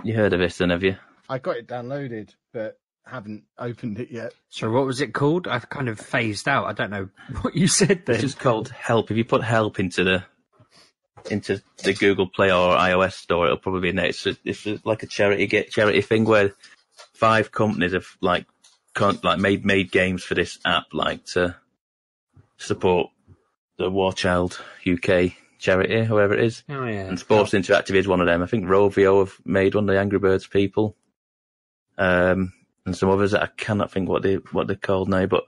You heard of this then, have you? I got it downloaded, but haven't opened it yet. So what was it called? I've kind of phased out. I don't know what you said then. It's just called Help. If you put Help into the Google Play or iOS store, it'll probably be in there. It's like a charity thing where 5 companies have made games for this app, like to support the War Child UK charity, whoever it is. Oh yeah. And Sports Interactive is one of them. I think Rovio have made one, the Angry Birds people, and some others that I cannot think what they're called now. But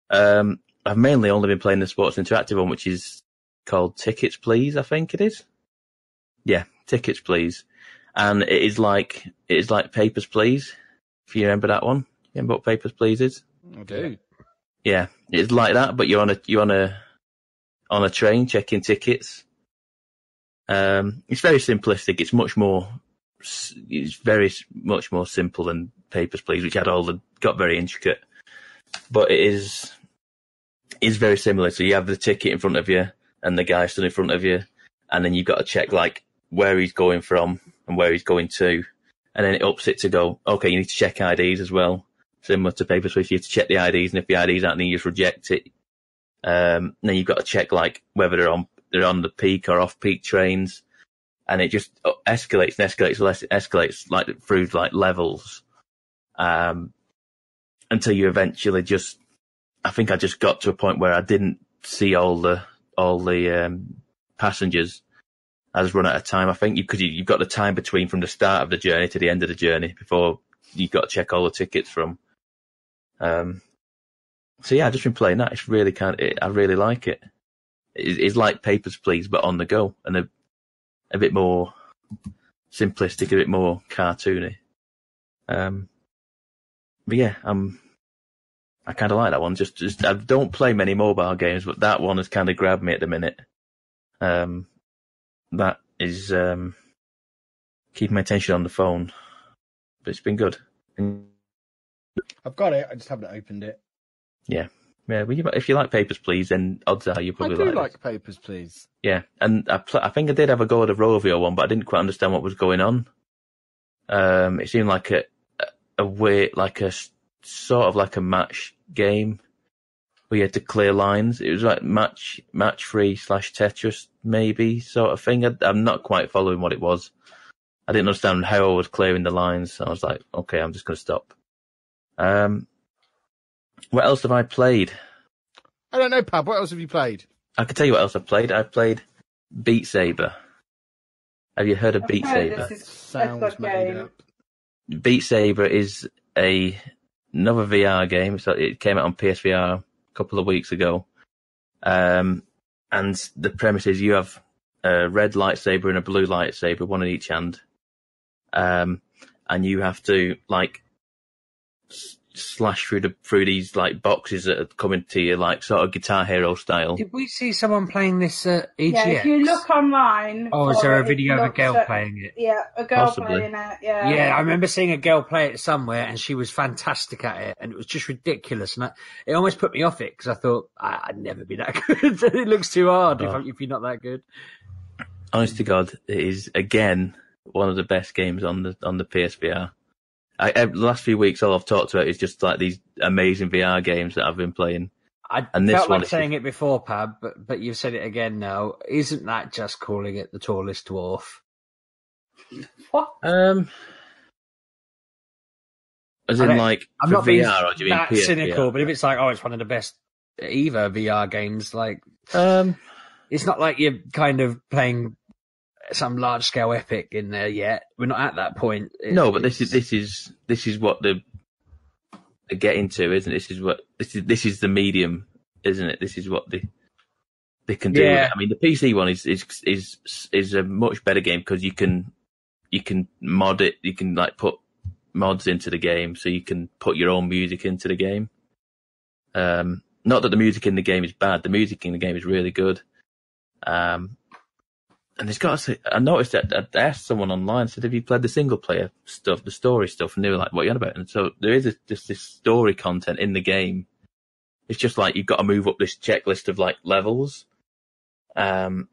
I've mainly only been playing the Sports Interactive one, which is called Tickets Please, I think it is. Yeah, Tickets Please, and it is like Papers Please. If you remember that one, you remember what Papers Please is? I do. Yeah, it's like that, but you're on a train checking tickets. It's very simplistic. It's much more simple than Papers, Please, which got very intricate. But it is very similar. So you have the ticket in front of you and the guy stood in front of you, and then you've got to check like where he's going from and where he's going to, and then it ups it to go, okay, you need to check IDs as well. Similar to Papers, Please, you have to check the IDs, and if the IDs aren't, then you just reject it. Then you've got to check like whether they're on the peak or off peak trains, and it just escalates and escalates like through like levels, until you eventually I think I just got to a point where I didn't see all the passengers. I just run out of time. I think because you've got the time between from the start of the journey to the end of the journey before you've got to check all the tickets from. So yeah, I've just been playing that. It's really I really like it. It's like Papers, Please, but on the go, and a bit more simplistic, a bit more cartoony. But yeah, I kind of like that one. Just I don't play many mobile games, but that one has kind of grabbed me at the minute. That is keeping my attention on the phone, but it's been good. I've got it. I just haven't opened it. Yeah. If you like Papers, Please, then odds are you probably I do like Papers, Please. Yeah, and I think I did have a go at the Rovio one, but I didn't quite understand what was going on. It seemed like a way, like a sort of like a match game where you had to clear lines. It was like match 3 / Tetris maybe sort of thing. I'm not quite following what it was. I didn't understand how I was clearing the lines. So I was like, okay, I'm just going to stop. What else have I played? I don't know, Pab. What else have you played? I can tell you what else I've played. I've played Beat Saber. Have you heard of Beat Saber? Sounds made up. Beat Saber is another VR game. So it came out on PSVR a couple of weeks ago. And the premise is you have a red lightsaber and a blue lightsaber, one in each hand. And you have to like slash through these like boxes that are coming to you, like sort of Guitar Hero style. Did we see someone playing this at EGX? Yeah, if you look online. Oh, is there a video of a girl playing it? Yeah, a girl Possibly. playing it. Yeah. Yeah, I remember seeing a girl play it somewhere, and she was fantastic at it, and it was just ridiculous. And it almost put me off it because I thought I'd never be that good. It looks too hard if you're not that good. Honest to God, it is again one of the best games on the PSVR. The last few weeks, all I've talked about is just like these amazing VR games that I've been playing. I felt like saying it before, Pab, but you've said it again now. Isn't that just calling it the tallest dwarf? What? As in, like, I'm for not being VR, or do you mean that PSVR? cynical, but if it's like, it's one of the best either VR games, like, it's not like you're kind of playing some large scale epic in there yet. We're not at that point. No, but this is what they're getting to, isn't it? This is the medium, isn't it? This is what they can do. Yeah. I mean, the PC one is a much better game because you can mod it. You can like put mods into the game, so you can put your own music into the game. Not that the music in the game is bad. The music in the game is really good. And it's got to say, I noticed that I asked someone online, said, have you played the single player stuff, the story stuff? And they were like, what are you on about? And so there is just this story content in the game. It's just like, you've got to move up this checklist of like levels. And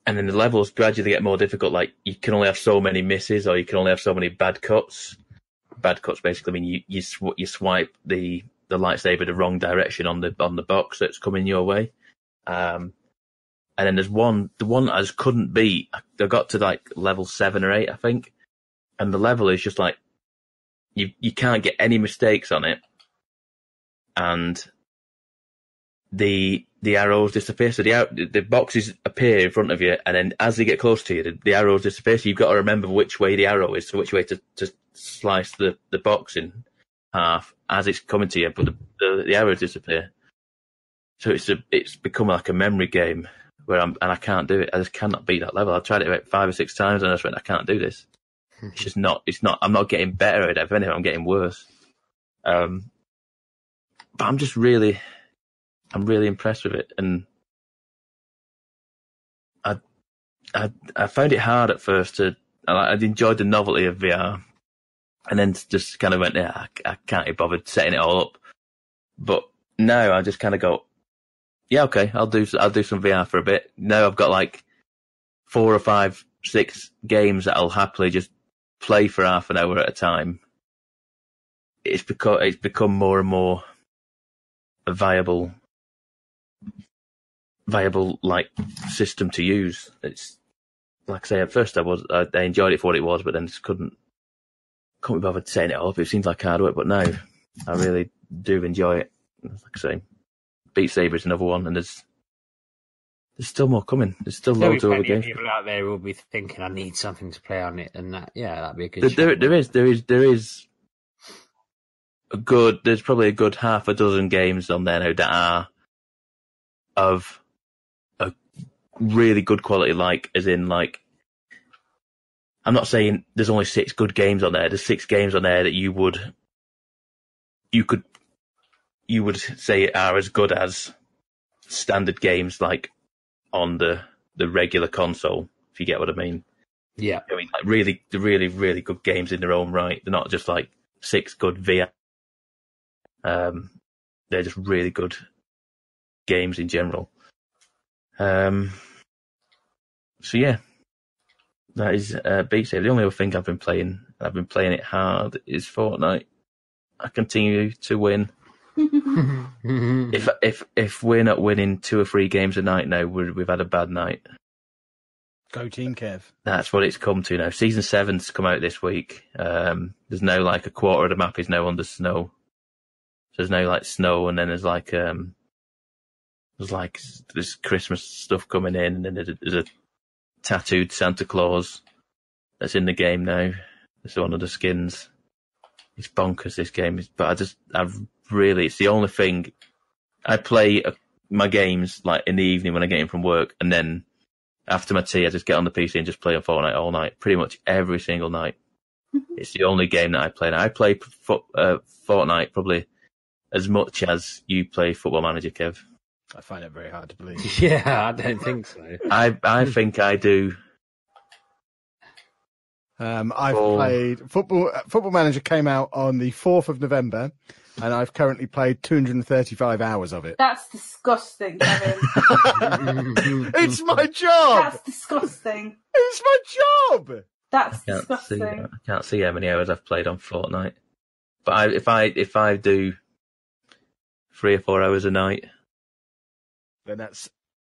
then the levels gradually get more difficult. Like you can only have so many misses, or you can only have so many bad cuts. Bad cuts basically mean you swipe the lightsaber the wrong direction on the box that's coming your way. And then there's the one that I just couldn't beat. I got to like level 7 or 8, I think. And the level is just like, you can't get any mistakes on it. And the arrows disappear. So the boxes appear in front of you. And then as they get close to you, the arrows disappear. So you've got to remember which way the arrow is. So which way to slice the box in half as it's coming to you. But the arrows disappear. So it's become like a memory game. And I can't do it. I just cannot beat that level. I've tried it about 5 or 6 times, and I just went, I can't do this. It's just not. I'm not getting better at it. If anything, I'm getting worse. But I'm really impressed with it, and I found it hard at first I enjoyed the novelty of VR, and then just kind of went, yeah, I can't be bothered setting it all up. But now I just kind of go, yeah, okay, I'll do some VR for a bit. Now I've got like 4 or 5, 6 games that I'll happily just play for half an hour at a time. It's become more and more a viable like system to use. It's like I say, at first I enjoyed it for what it was, but then just couldn't be bothered setting it up. It seems like hard work, but now I really do enjoy it. Like I say, Beat Saber is another one, and there's still more coming. There's still loads of other games. People out there will be thinking, I need something to play on it, and that'd be a good. There is there's probably a good half a dozen games on there now that are of a really good quality, like as in like, I'm not saying there's only 6 good games on there. There's 6 games on there that you would say are as good as standard games like on the regular console, if you get what I mean. Yeah. I mean, like really really good games in their own right. They're not just like 6 good VR. They're just really good games in general. So yeah, that is Beat Saber. The only other thing I've been playing it hard, is Fortnite. I continue to win. If we're not winning 2 or 3 games a night now, we've had a bad night. Go Team Kev. That's what it's come to now. Season 7's come out this week. There's now like a quarter of the map is now under snow. So there's now like snow, and then there's this Christmas stuff coming in, and then there's a tattooed Santa Claus that's in the game now. It's one of the skins. It's bonkers, this game. But it's the only thing. I play my games like in the evening when I get in from work, and then after my tea, I just get on the PC and just play on Fortnite all night, pretty much every single night. It's the only game that I play. Now, I play Fortnite probably as much as you play Football Manager, Kev. I find it very hard to believe. Yeah, I don't think so. I think I do. I've played Football Manager came out on the 4th of November, and I've currently played 235 hours of it. That's disgusting, Kevin. It's my job. That's disgusting. It's my job. That's disgusting. I can't see how many hours I've played on Fortnite. But if I do 3 or 4 hours a night, then that's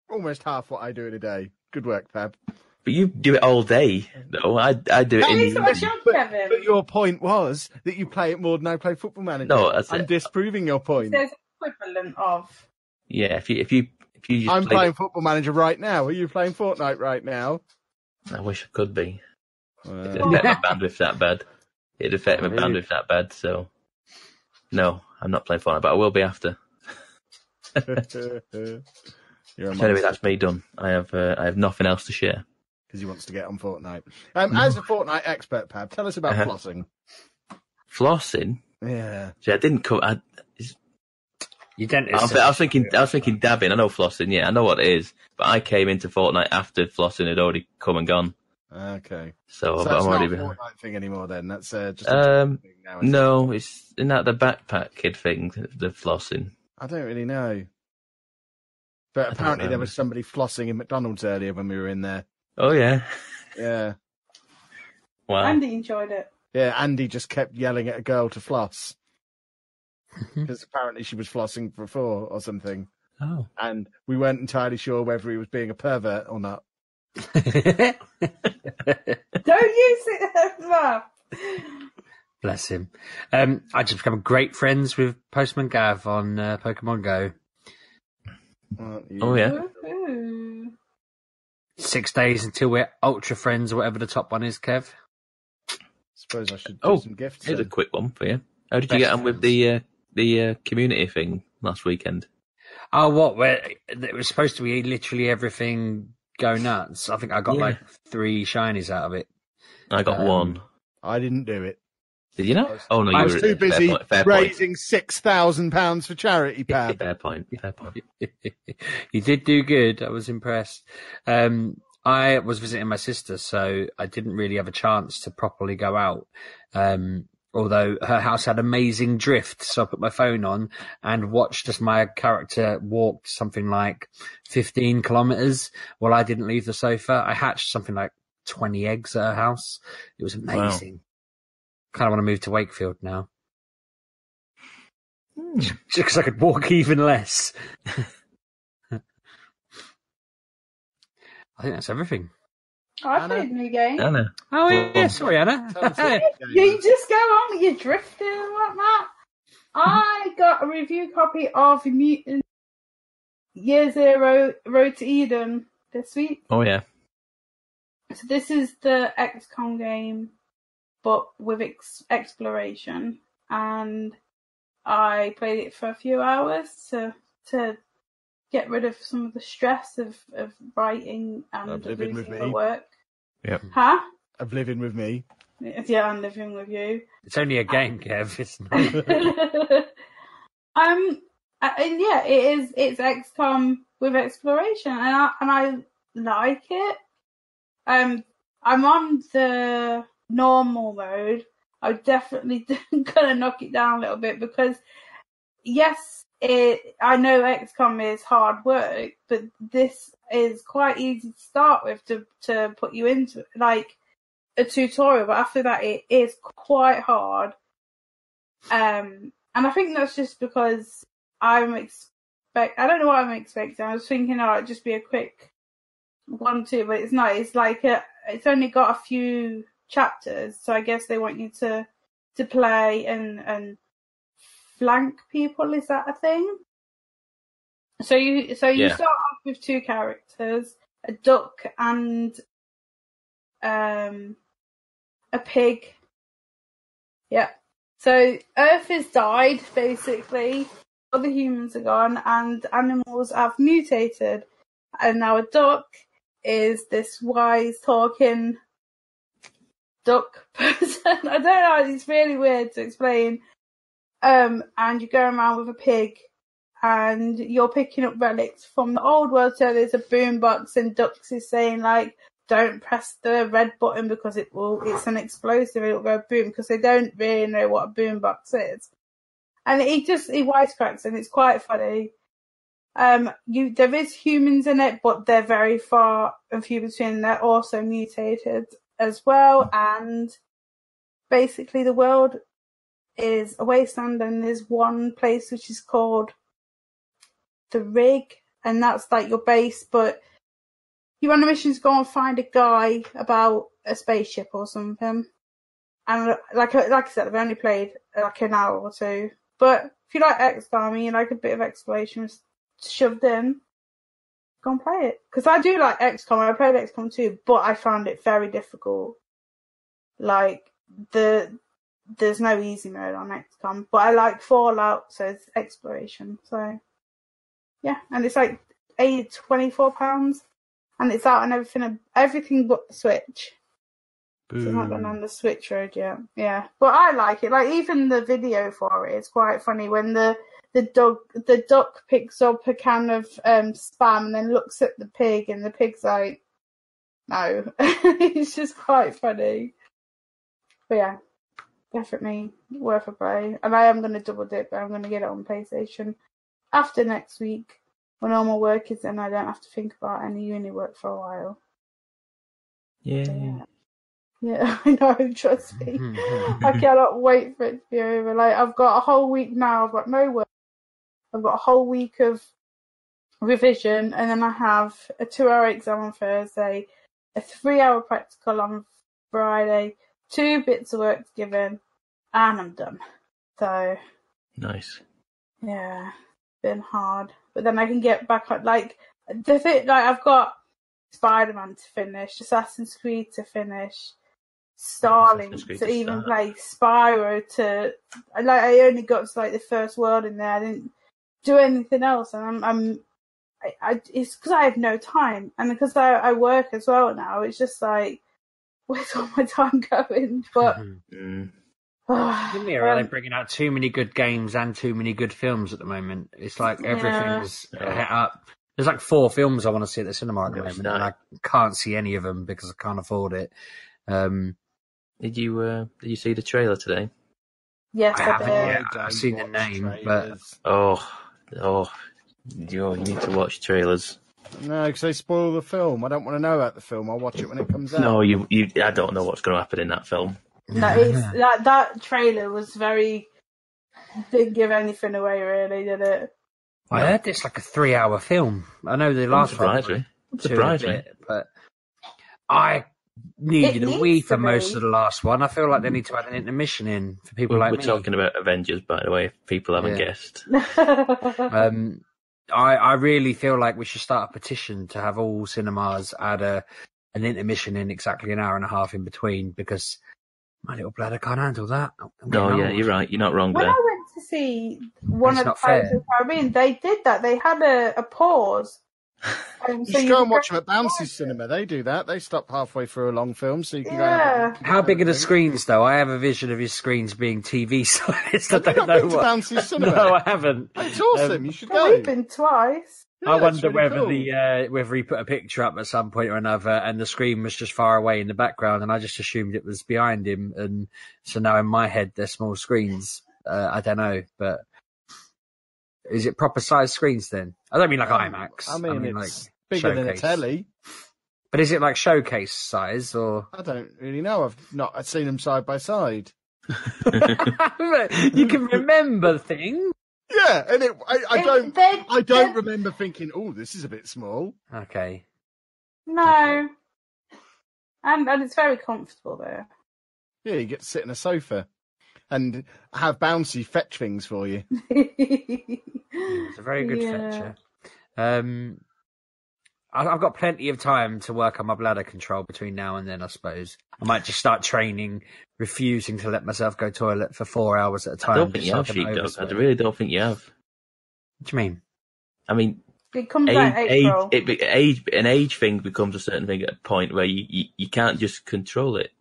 almost half what I do in a day. Good work, Fab. But you do it all day, though. I do it in the That is my job, Kevin. But your point was that you play it more than I play Football Manager. No, that's I'm it. disproving your point. There's equivalent of. Yeah, if you just I'm playing Football Manager right now. Are you playing Fortnite right now? I wish I could be. It'd affect my bandwidth that bad. So no, I'm not playing Fortnite, but I will be after. Anyway, that's me done. I have nothing else to share. Because he wants to get on Fortnite. As a Fortnite expert, Pab, tell us about flossing. Flossing? Yeah. See, I didn't come. Your dentist. I was thinking dabbing. I know flossing. Yeah, I know what it is. But I came into Fortnite after flossing had already come and gone. Okay. So So I'm that's not already a behind. Fortnite thing anymore then. That's just a thing now. Isn't it? No, isn't that the backpack kid thing? The flossing. I don't really know. But apparently there was somebody flossing in McDonald's earlier when we were in there. Oh yeah. Yeah. Wow. Andy enjoyed it. Yeah, Andy just kept yelling at a girl to floss. Because apparently she was flossing before or something. Oh. And we weren't entirely sure whether he was being a pervert or not. Don't use it as well. Bless him. I just become great friends with Postman Gav on Pokemon Go. Oh yeah. Woohoo. 6 days until we're ultra friends or whatever the top one is, Kev. Suppose I should do some gifts. Here's a then. quick one for you. How did you Best get on with friends. the community thing last weekend? Oh, what? Where it was supposed to be literally everything go nuts. I think I got like 3 shinies out of it. I got one. I didn't do it. Did you not? Oh no, I you was were too busy fair point. raising £6,000 for charity, Pab. Fair point. Fair point. You did do good. I was impressed. I was visiting my sister, so I didn't really have a chance to properly go out. Although her house had amazing drift, so I put my phone on and watched as my character walked something like 15 kilometers while I didn't leave the sofa. I hatched something like 20 eggs at her house. It was amazing. Kind of want to move to Wakefield now. Just because I could walk even less. I think that's everything. I played a new game. Anna. Oh, yeah, sorry, Anna. You just go on with your drifting and whatnot. I got a review copy of Mutant Year Zero Road to Eden this week. Oh yeah. So this is the XCOM game, but with exploration. And I played it for a few hours to get rid of some of the stress of writing and living with losing me. work. Yep. Huh? Of living with me. Yeah, I'm living with you. It's only a game, Kev. It's not. And yeah, it's XCOM with exploration, and I like it. I'm on the normal mode. I'm definitely gonna knock it down a little bit because yes, I know XCOM is hard work, but this is quite easy to start with to put you into it, like a tutorial. But after that, it is quite hard. And I think that's just because I don't know what I'm expecting. I was thinking, oh, it'd just be a quick 1-2, but it's not. It's like it's only got a few chapters, so I guess they want you to play and flank people. Is that a thing? So you start off with 2 characters, a duck and a pig. Yeah. So Earth has died, basically. All the humans are gone, and animals have mutated. And now a duck is this wise talking duck person. I don't know, it's really weird to explain. And you go around with a pig, and you're picking up relics from the old world. So there's a boombox, and Dux is saying like, don't press the red button because it's an explosive, it'll go boom, because they don't really know what a boombox is. And he wisecracks, and it's quite funny. There is humans in it, but they're very far and few between. They're also mutated as well, and basically the world is a wasteland, and there's one place which is called the Rig, and that's like your base, but you're on a mission to go and find a guy about a spaceship or something. And like I said, I've only played like an hour or 2. But if you like XCOM and you like a bit of exploration shoved in, go and play it. Because I do like XCOM. I played XCOM too, but I found it very difficult. Like, there's no easy mode on XCOM. But I like Fallout, so it's exploration. So, yeah. And it's like £24. And it's out on everything but the Switch. So it's not gone on the Switch road yet. Yeah. But I like it. Like, even the video for it is quite funny when the the duck picks up a can of spam and then looks at the pig, and the pig's like, no. It's just quite funny. But yeah, definitely worth a play. And I am going to double dip, but I'm going to get it on PlayStation after next week when all my work is in. I don't have to think about any uni work for a while. Yeah. Yeah, I know, trust me. I cannot wait for it to be over. Like, I've got a whole week now, I've got no work. I've got a whole week of revision, and then I have a 2-hour exam on Thursday, a 3-hour practical on Friday, 2 bits of work given, and I'm done. So Nice. yeah, been hard. But then I can get back on, like, the thing, like, I've got Spider-Man to finish, Assassin's Creed to finish, Starlink to even play, Spyro to, like, I only got to, like, the first world in there. I didn't do anything else, and it's because I have no time, and because I work as well now. It's just like, where's all my time going? But They're bringing out too many good games and too many good films at the moment. It's like everything's hit up. There's like 4 films I want to see at the cinema at the moment, and I can't see any of them because I can't afford it. Did you see the trailer today? Yes, I I haven't did. yet. I've seen the name, but You need to watch trailers. No, because they spoil the film. I don't want to know about the film. I'll watch it when it comes out. No, I don't know what's going to happen in that film. That trailer was very, didn't give anything away really, did it? I heard it's like a 3-hour film. I know the last one Surprised me. But I needed a week for to be. most of the last one. I feel like they need to add an intermission in for people like We're me. talking about Avengers, by the way, if people haven't guessed. I really feel like we should start a petition to have all cinemas add an intermission in exactly an hour and a half in between, because my little bladder can't handle that. No, yeah, you're right. You're not wrong When there. I went to see one It's of the not fair. Pirates of the Caribbean, they did that. They had a pause. You should go and watch them at Bouncy Cinema. They do that. They stop halfway through a long film, so you can go. And How big are the screens, though? I have a vision of his screens being TV sized. I Have you don't not know been to what. Bouncy Cinema? No, I haven't. It's awesome. You should Well, go. we've been twice. I Yeah, wonder it's really whether cool. whether he put a picture up at some point or another, and the screen was just far away in the background, and I just assumed it was behind him, and so now in my head they're small screens. I don't know, but is it proper size screens then? I don't mean like IMAX. I mean it's like bigger than a showcase. telly. But is it like showcase size or? I don't really know. I've seen them side by side. You can remember things. Yeah, and I don't They- remember thinking, oh, this is a bit small. Okay. No. And it's very comfortable there. Yeah, you get to sit in a sofa and have Bouncy fetch things for you. It's a very good Yeah. feature. I've got plenty of time to work on my bladder control between now and then, I suppose. I might just start training, refusing to let myself go toilet for 4 hours at a time. I don't think just you so have, can Sheepdog. oversweat. I really don't think you have. What do you mean? I mean, It comes out April. an age thing becomes a certain thing at a point where you can't just control it.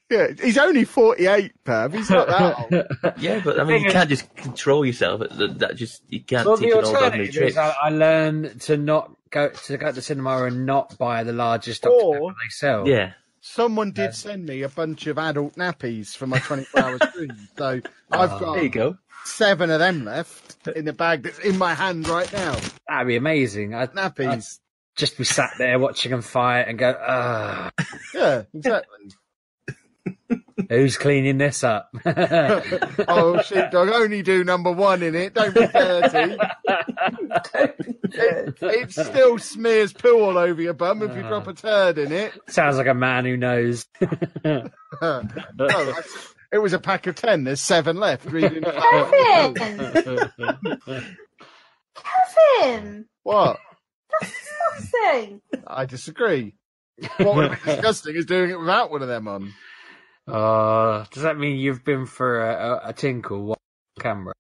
Yeah, he's only 48, Pav. He's not that old. Yeah, but I mean, you can't just control yourself. You can't Well, teach the an old dog new alternative tricks. is I learn to not go to the cinema and not buy the largest Dr. Or- Pepper they sell. Yeah, Someone did send me a bunch of adult nappies for my 24-hour stream. So I've got there you go. 7 of them left in the bag that's in my hand right now. That'd be amazing. I'd Nappies. just be sat there watching them fight and go, ah, Yeah, exactly. who's cleaning this up? Oh, Sheepdog, only do number 1 in it. Don't be dirty. It still smears poo all over your bum if you drop a turd in it. Sounds like a man who knows. Oh, it was a pack of 10. There's 7 left. Reading. Kevin! What? That's disgusting. I disagree. What would be disgusting is doing it without one of them on. Does that mean you've been for a tinkle on camera?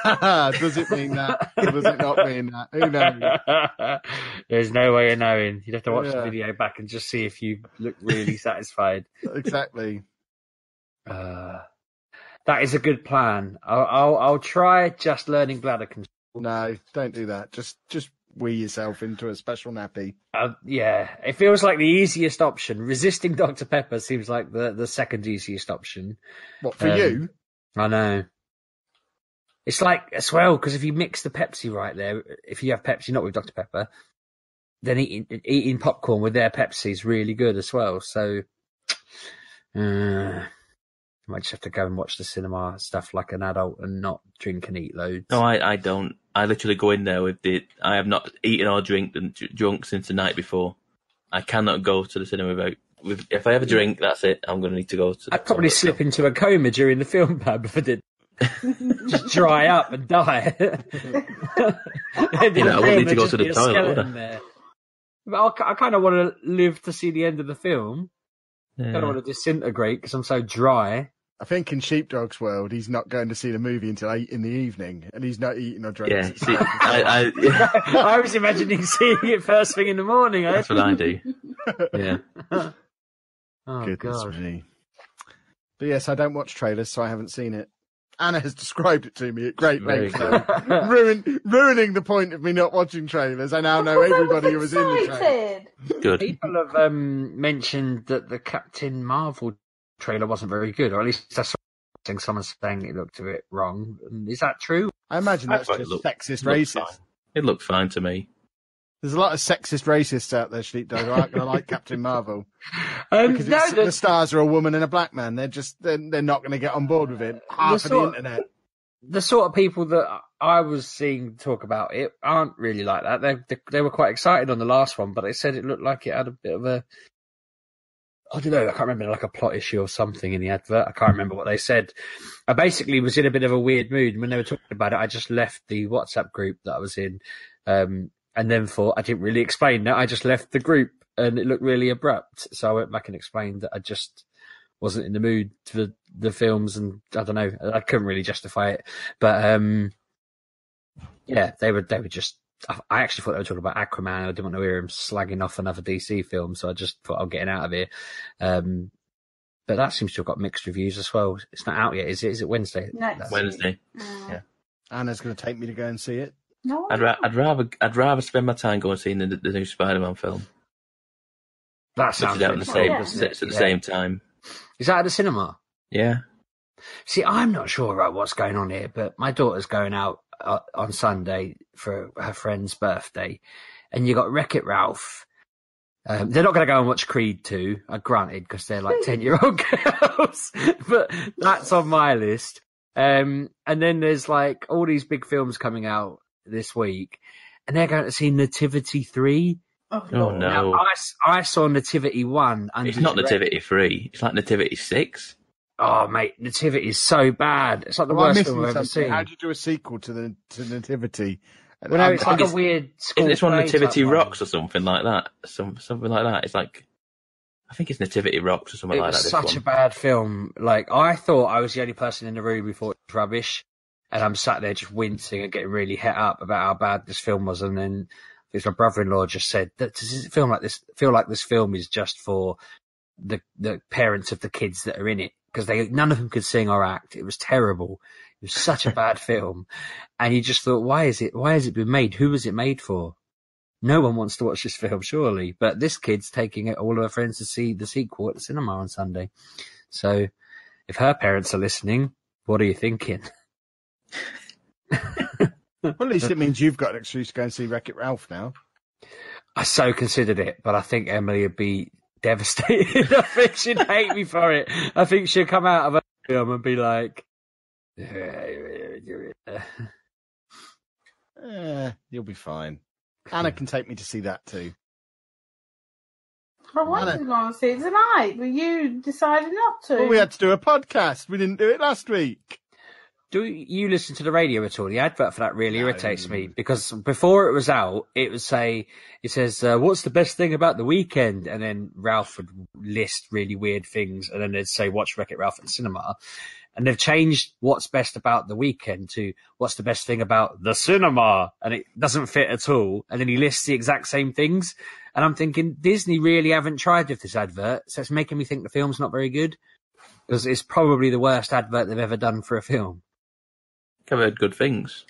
Does it mean that? Or does it not mean that? Who knows? There's no way of knowing. You'd have to watch the Yeah. video back and just see if you look really satisfied. Exactly. That is a good plan. I'll try just learning bladder control. No, don't do that. Just wee yourself into a special nappy. Yeah, it feels like the easiest option. Resisting Dr. Pepper seems like the second easiest option. What, for you? I know. It's like, as well, because if you mix the Pepsi right there, if you have Pepsi not with Dr. Pepper, then eating popcorn with their Pepsi is really good as well. So, I might just have to go and watch the cinema stuff like an adult and not drink and eat loads. No, I don't. I literally go in there with I have not eaten or drunk since the night before. I cannot go to the cinema if I have a drink, that's it. I'm going to need to go to. I'd probably slip into a coma during the film, Pab, if I did. Just dry up and die. I wouldn't need to go to the toilet, would I? But I kind of want to live to see the end of the film. Yeah. I don't want to disintegrate because I'm so dry. I think in Sheepdog's world, he's not going to see the movie until 8 in the evening, and he's not eating or drinking. Yeah, see, I was imagining seeing it first thing in the morning. That's what I do. Yeah. Oh, Goodness God. me. But yes, I don't watch trailers, so I haven't seen it. Anna has described it to me at great Very length. good. Ruining the point of me not watching trailers. I now know everybody who was in the trailer. Good. People have mentioned that the Captain Marvel trailer wasn't very good, or at least that's someone saying it looked a bit wrong. Is that true? I imagine that's thought just it sexist, looked racist. fine. It looked fine to me. There's a lot of sexist racists out there, Sheepdog, who aren't going to like Captain Marvel. Because the stars are a woman and a black man. They're not going to get on board with it. Half of the internet. The sort of people that I was seeing talk about it aren't really like that. They were quite excited on the last one, but they said it looked like it had a bit of a, I don't know, I can't remember, like a plot issue or something in the advert. I can't remember what they said. I basically was in a bit of a weird mood. And when they were talking about it, I just left the WhatsApp group that I was in. And then thought, I didn't really explain that. I just left the group and it looked really abrupt. So I went back and explained that I just wasn't in the mood for the films, and I don't know, I couldn't really justify it. But yeah, they were just, I actually thought they were talking about Aquaman. I didn't want to hear him slagging off another DC film, so I just thought I'm getting out of here. But that seems to have got mixed reviews as well. It's not out yet, is it? Is it Wednesday? Next Wednesday. Yeah. Anna's going to take me to go and see it. No, I'd rather spend my time going and seeing the new Spider-Man film. That Which sounds is out really at the same time. Is that at the cinema? Yeah. See, I'm not sure about what's going on here, but my daughter's going out on Sunday for her friend's birthday, and you got Wreck-It Ralph. They're not going to go and watch Creed 2, granted, because they're like 10-year-old girls, but that's on my list. And then there's like all these big films coming out this week, and they're going to see Nativity 3. Oh no! Now, I saw Nativity 1. It's not Nativity 3. It's like Nativity 6. Oh mate, Nativity is so bad. It's like the worst film I've ever seen. How do you do a sequel to Nativity? Well, no, it's like a weird. Isn't this one Nativity Rocks or something like that? Something like that. It's like, I think it's Nativity Rocks or something like that. It was such a bad film. Like, I thought I was the only person in the room who thought it was rubbish, and I'm sat there just wincing and getting really het up about how bad this film was. And then my brother-in-law just said, "Does it feel like this film is just for the parents of the kids that are in it?" Because none of them could sing or act. It was terrible. It was such a bad film, and you just thought, why has it been made? Who was it made for? No one wants to watch this film, surely. But this kid's taking all of her friends to see the sequel at the cinema on Sunday. So, if her parents are listening, what are you thinking? Well, at least it means you've got an excuse to go and see Wreck-It Ralph now. I so considered it, but I think Emily would be devastated. I think she'd hate me for it. I think she'd come out of her film and be like, you'll be fine. Anna can take me to see that too. I wanted to go and see it tonight, but you decided not to. Well, we had to do a podcast. We didn't do it last week. Do you listen to the radio at all? The advert for that really irritates me, because before it was out, it says, what's the best thing about the weekend? And then Ralph would list really weird things, and then they'd say, watch Wreck-It Ralph at the cinema. And they've changed what's best about the weekend to what's the best thing about the cinema. And it doesn't fit at all. And then he lists the exact same things. And I'm thinking, Disney really haven't tried with this advert, so it's making me think the film's not very good. because it's probably the worst advert they've ever done for a film. I've heard good things.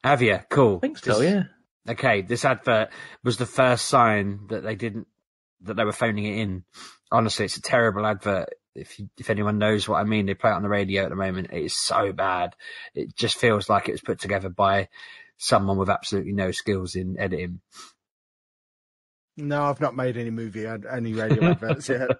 Have you? Cool. I think so, yeah. Okay, this advert was the first sign that they were phoning it in. Honestly, it's a terrible advert. If anyone knows what I mean, they play it on the radio at the moment. It is so bad. It just feels like it was put together by someone with absolutely no skills in editing. No, I've not made any radio adverts yet.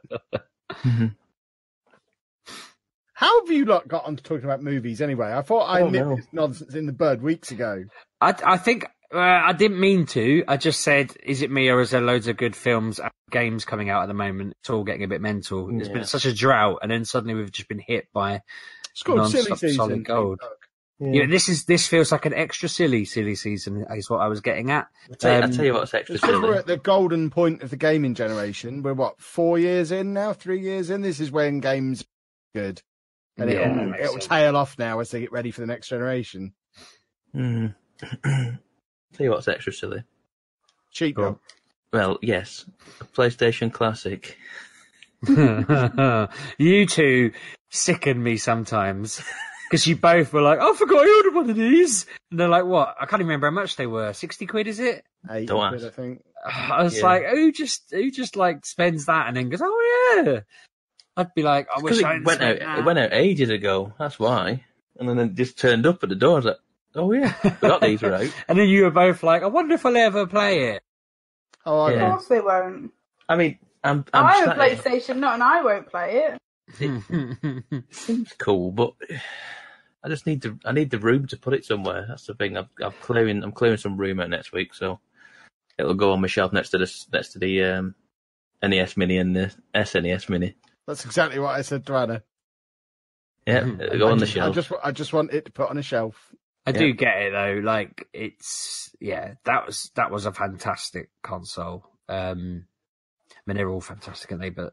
How have you lot got on to talking about movies anyway? I thought I nipped this nonsense in the bud weeks ago. I think I didn't mean to. I just said, is it me or is there loads of good films and games coming out at the moment? It's all getting a bit mental. It's been such a drought, and then suddenly we've just been hit by non-stop solid gold. Yeah, this feels like an extra silly season. Is what I was getting at. I'll tell you what's extra silly. We're at the golden point of the gaming generation. We're 4 years in now, 3 years in. This is when games are good, and it'll tail off now as they get ready for the next generation. Tell you what's extra silly. Sheepdog. Well, yes, a PlayStation Classic. You two sicken me sometimes. Because you both were like, oh, I forgot I ordered one of these. And they're like, what? I can't even remember how much they were. 60 quid, is it? 80 quid, I think. I was like, who just like spends that and then goes, oh, yeah. I'd be like, I wish I hadn't spent that. It went out ages ago. That's why. And then it just turned up at the door. I was like, oh, yeah, forgot these were out. And then you were both like, I wonder if I'll ever play it. Oh, of course they won't. I mean, I have a PlayStation, and I won't play it. It seems cool, but I need the room to put it somewhere. That's the thing. I'm clearing some room out next week, so it'll go on my shelf next to the NES Mini and the SNES Mini. That's exactly what I said to Anna. Yeah, it'll go on the shelf. I just want it to put on a shelf. I do get it though. Like that was a fantastic console. I mean, they're all fantastic, aren't they? But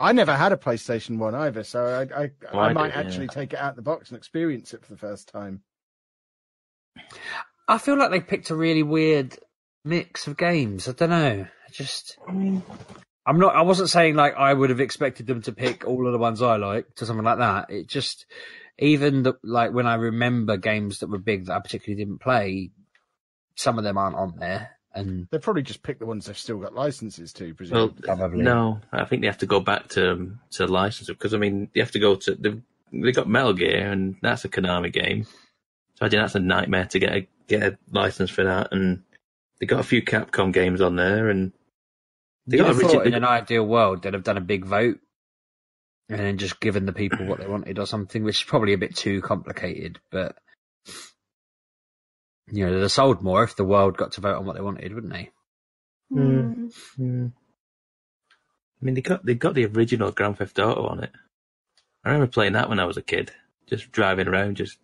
I never had a PlayStation 1 either, so I might actually take it out of the box and experience it for the first time. I feel like they picked a really weird mix of games. I don't know. I wasn't saying like I would have expected them to pick all of the ones I liked or something like that. It just, even like when I remember games that were big that I particularly didn't play, some of them aren't on there. And they probably just pick the ones they've still got licenses to, presumably. Well, probably. No, I think they have to go back to license it, because I mean they have to go to they got Metal Gear, and that's a Konami game. So I think that's a nightmare to get a license for that. And they got a few Capcom games on there, and they got in an ideal world they'd have done a big vote and then just given the people what they wanted or something, which is probably a bit too complicated, but. You know, they'd have sold more if the world got to vote on what they wanted, wouldn't they? I mean, they got the original Grand Theft Auto on it. I remember playing that when I was a kid, just driving around, just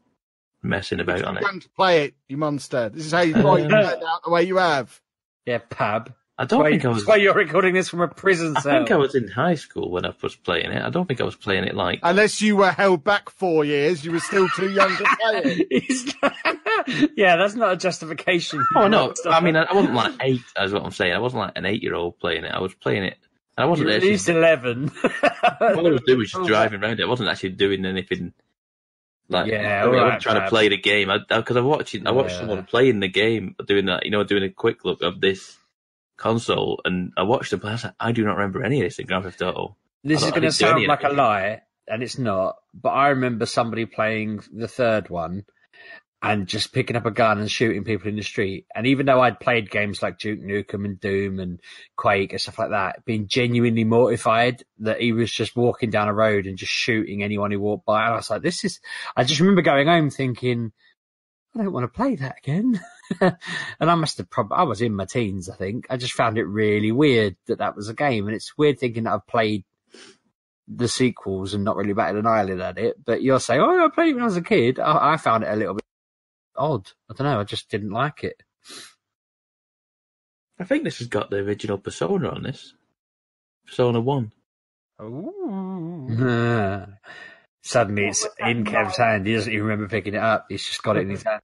messing about on it. You're going to play it, you monster. This is how you throw your head out the way you have. Yeah, Pab. I don't think I was. That's why you're recording this from a prison cell. I think I was in high school when I was playing it. I don't think I was playing it like. Unless you were held back 4 years, you were still too young to play it. Yeah, that's not a justification. Oh no, I mean I wasn't like 8. Is what I'm saying. I wasn't like an 8-year-old playing it. I was playing it. And I wasn't at least 11. All I was doing was just driving around it. I wasn't actually doing anything. Like, I wasn't trying to play the game. Because I watched someone playing the game, doing that. Doing a quick look of this console, and I watched them play. I was like, I do not remember any of this in Grand Theft Auto. This is going to sound like a lie, and it's not, but I remember somebody playing the third one and just picking up a gun and shooting people in the street. And even though I'd played games like Duke Nukem and Doom and Quake and stuff like that, being genuinely mortified that he was just walking down a road and just shooting anyone who walked by. And I was like, I just remember going home thinking, I don't want to play that again. And I must have I was in my teens, I think. I just found it really weird that was a game. And it's weird thinking that I've played the sequels and not really batted an eyelid at it. But you're saying, I played it when I was a kid. I found it a little bit odd. I don't know. I just didn't like it. I think this has got the original Persona on this. Persona 1. Ooh. Suddenly it's in Kev's hand. He doesn't even remember picking it up. He's just got it in his hand.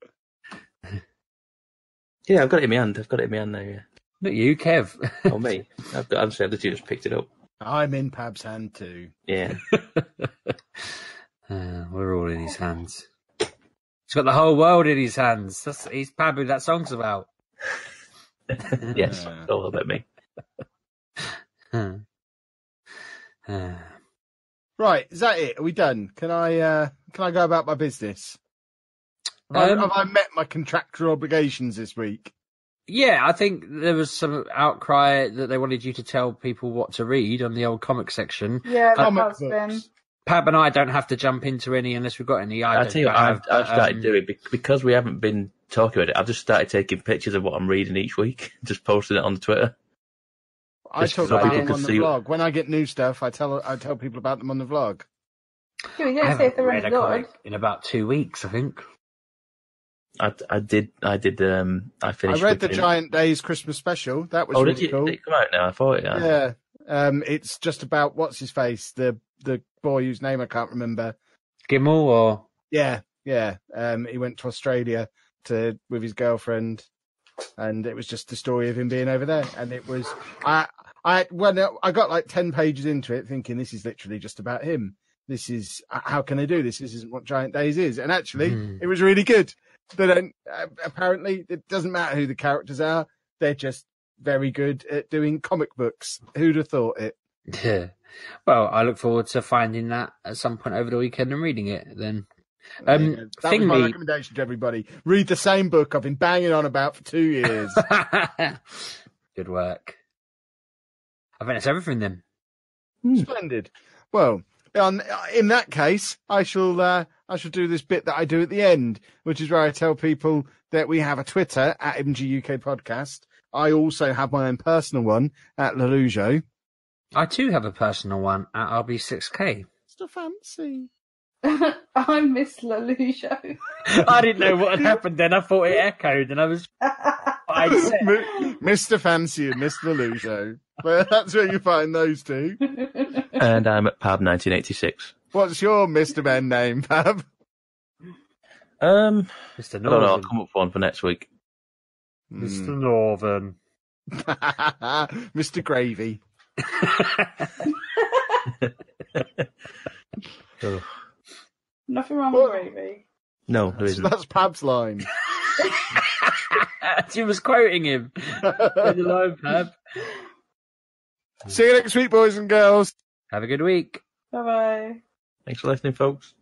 Yeah, I've got it in my hand. Now, yeah. Not you, Kev. Oh, me. I've just picked it up. I'm in Pab's hand too. Yeah. We're all in his hands. He's got the whole world in his hands. He's Pab who that song's about. Yes, it's all about me. Right, is that it? Are we done? Can I go about my business? Have I met my contractual obligations this week? Yeah, I think there was some outcry that they wanted you to tell people what to read on the old comic section. Yeah, that Comic has been. books. Pab and I don't have to jump into any unless we've got any. I'll tell you what, I've started doing because we haven't been talking about it. I've just started taking pictures of what I'm reading each week, just posting it on Twitter. I Just talk so about people them can on the see- vlog. When I get new stuff, I tell people about them on the vlog. Yeah, we I didn't say if haven't they're read really a good. comic in about 2 weeks, I think. I did. I I finished. read the flipping- Giant Days Christmas special. That was Oh, really did you? cool. Did it come out now? I thought. Yeah. Yeah. It's just about what's his face, the boy whose name I can't remember. Gimel or Yeah. He went to Australia with his girlfriend, and it was just the story of him being over there. And it was I got like 10 pages into it, thinking this is literally just about him. This is how can I do this? This isn't what Giant Days is. And actually, it was really good. They don't. Apparently, it doesn't matter who the characters are. They're just very good at doing comic books. Who'd have thought it? yeah. Well, I look forward to finding that at some point over the weekend and reading it. Then, That was my Thingy. recommendation to everybody. Read the same book I've been banging on about for 2 years. Good work. I think that's everything then. Splendid. Well, in that case, I shall do this bit that I do at the end, which is where I tell people that we have a Twitter at MGUK Podcast. I also have my own personal one at Lelujo. I too have a personal one at RB6K. It's a fancy. I'm Miss Lelujo. I didn't know what had happened then. I thought it echoed, and I was. I'd said, Mr. Fancy and Miss Lelujo. Well, that's where you find those two. And I'm at Pab 1986. What's your Mr. Ben name, Pab? Mr. I don't know. I'll Northern. come up with one for next week. Mr. Northern. Mr. Gravy. Oh, Nothing wrong with gravy. no, there isn't. That's Pab's line. She was quoting him. Hello, Pab. See you next week, boys and girls. Have a good week. Bye bye. Thanks for listening, folks.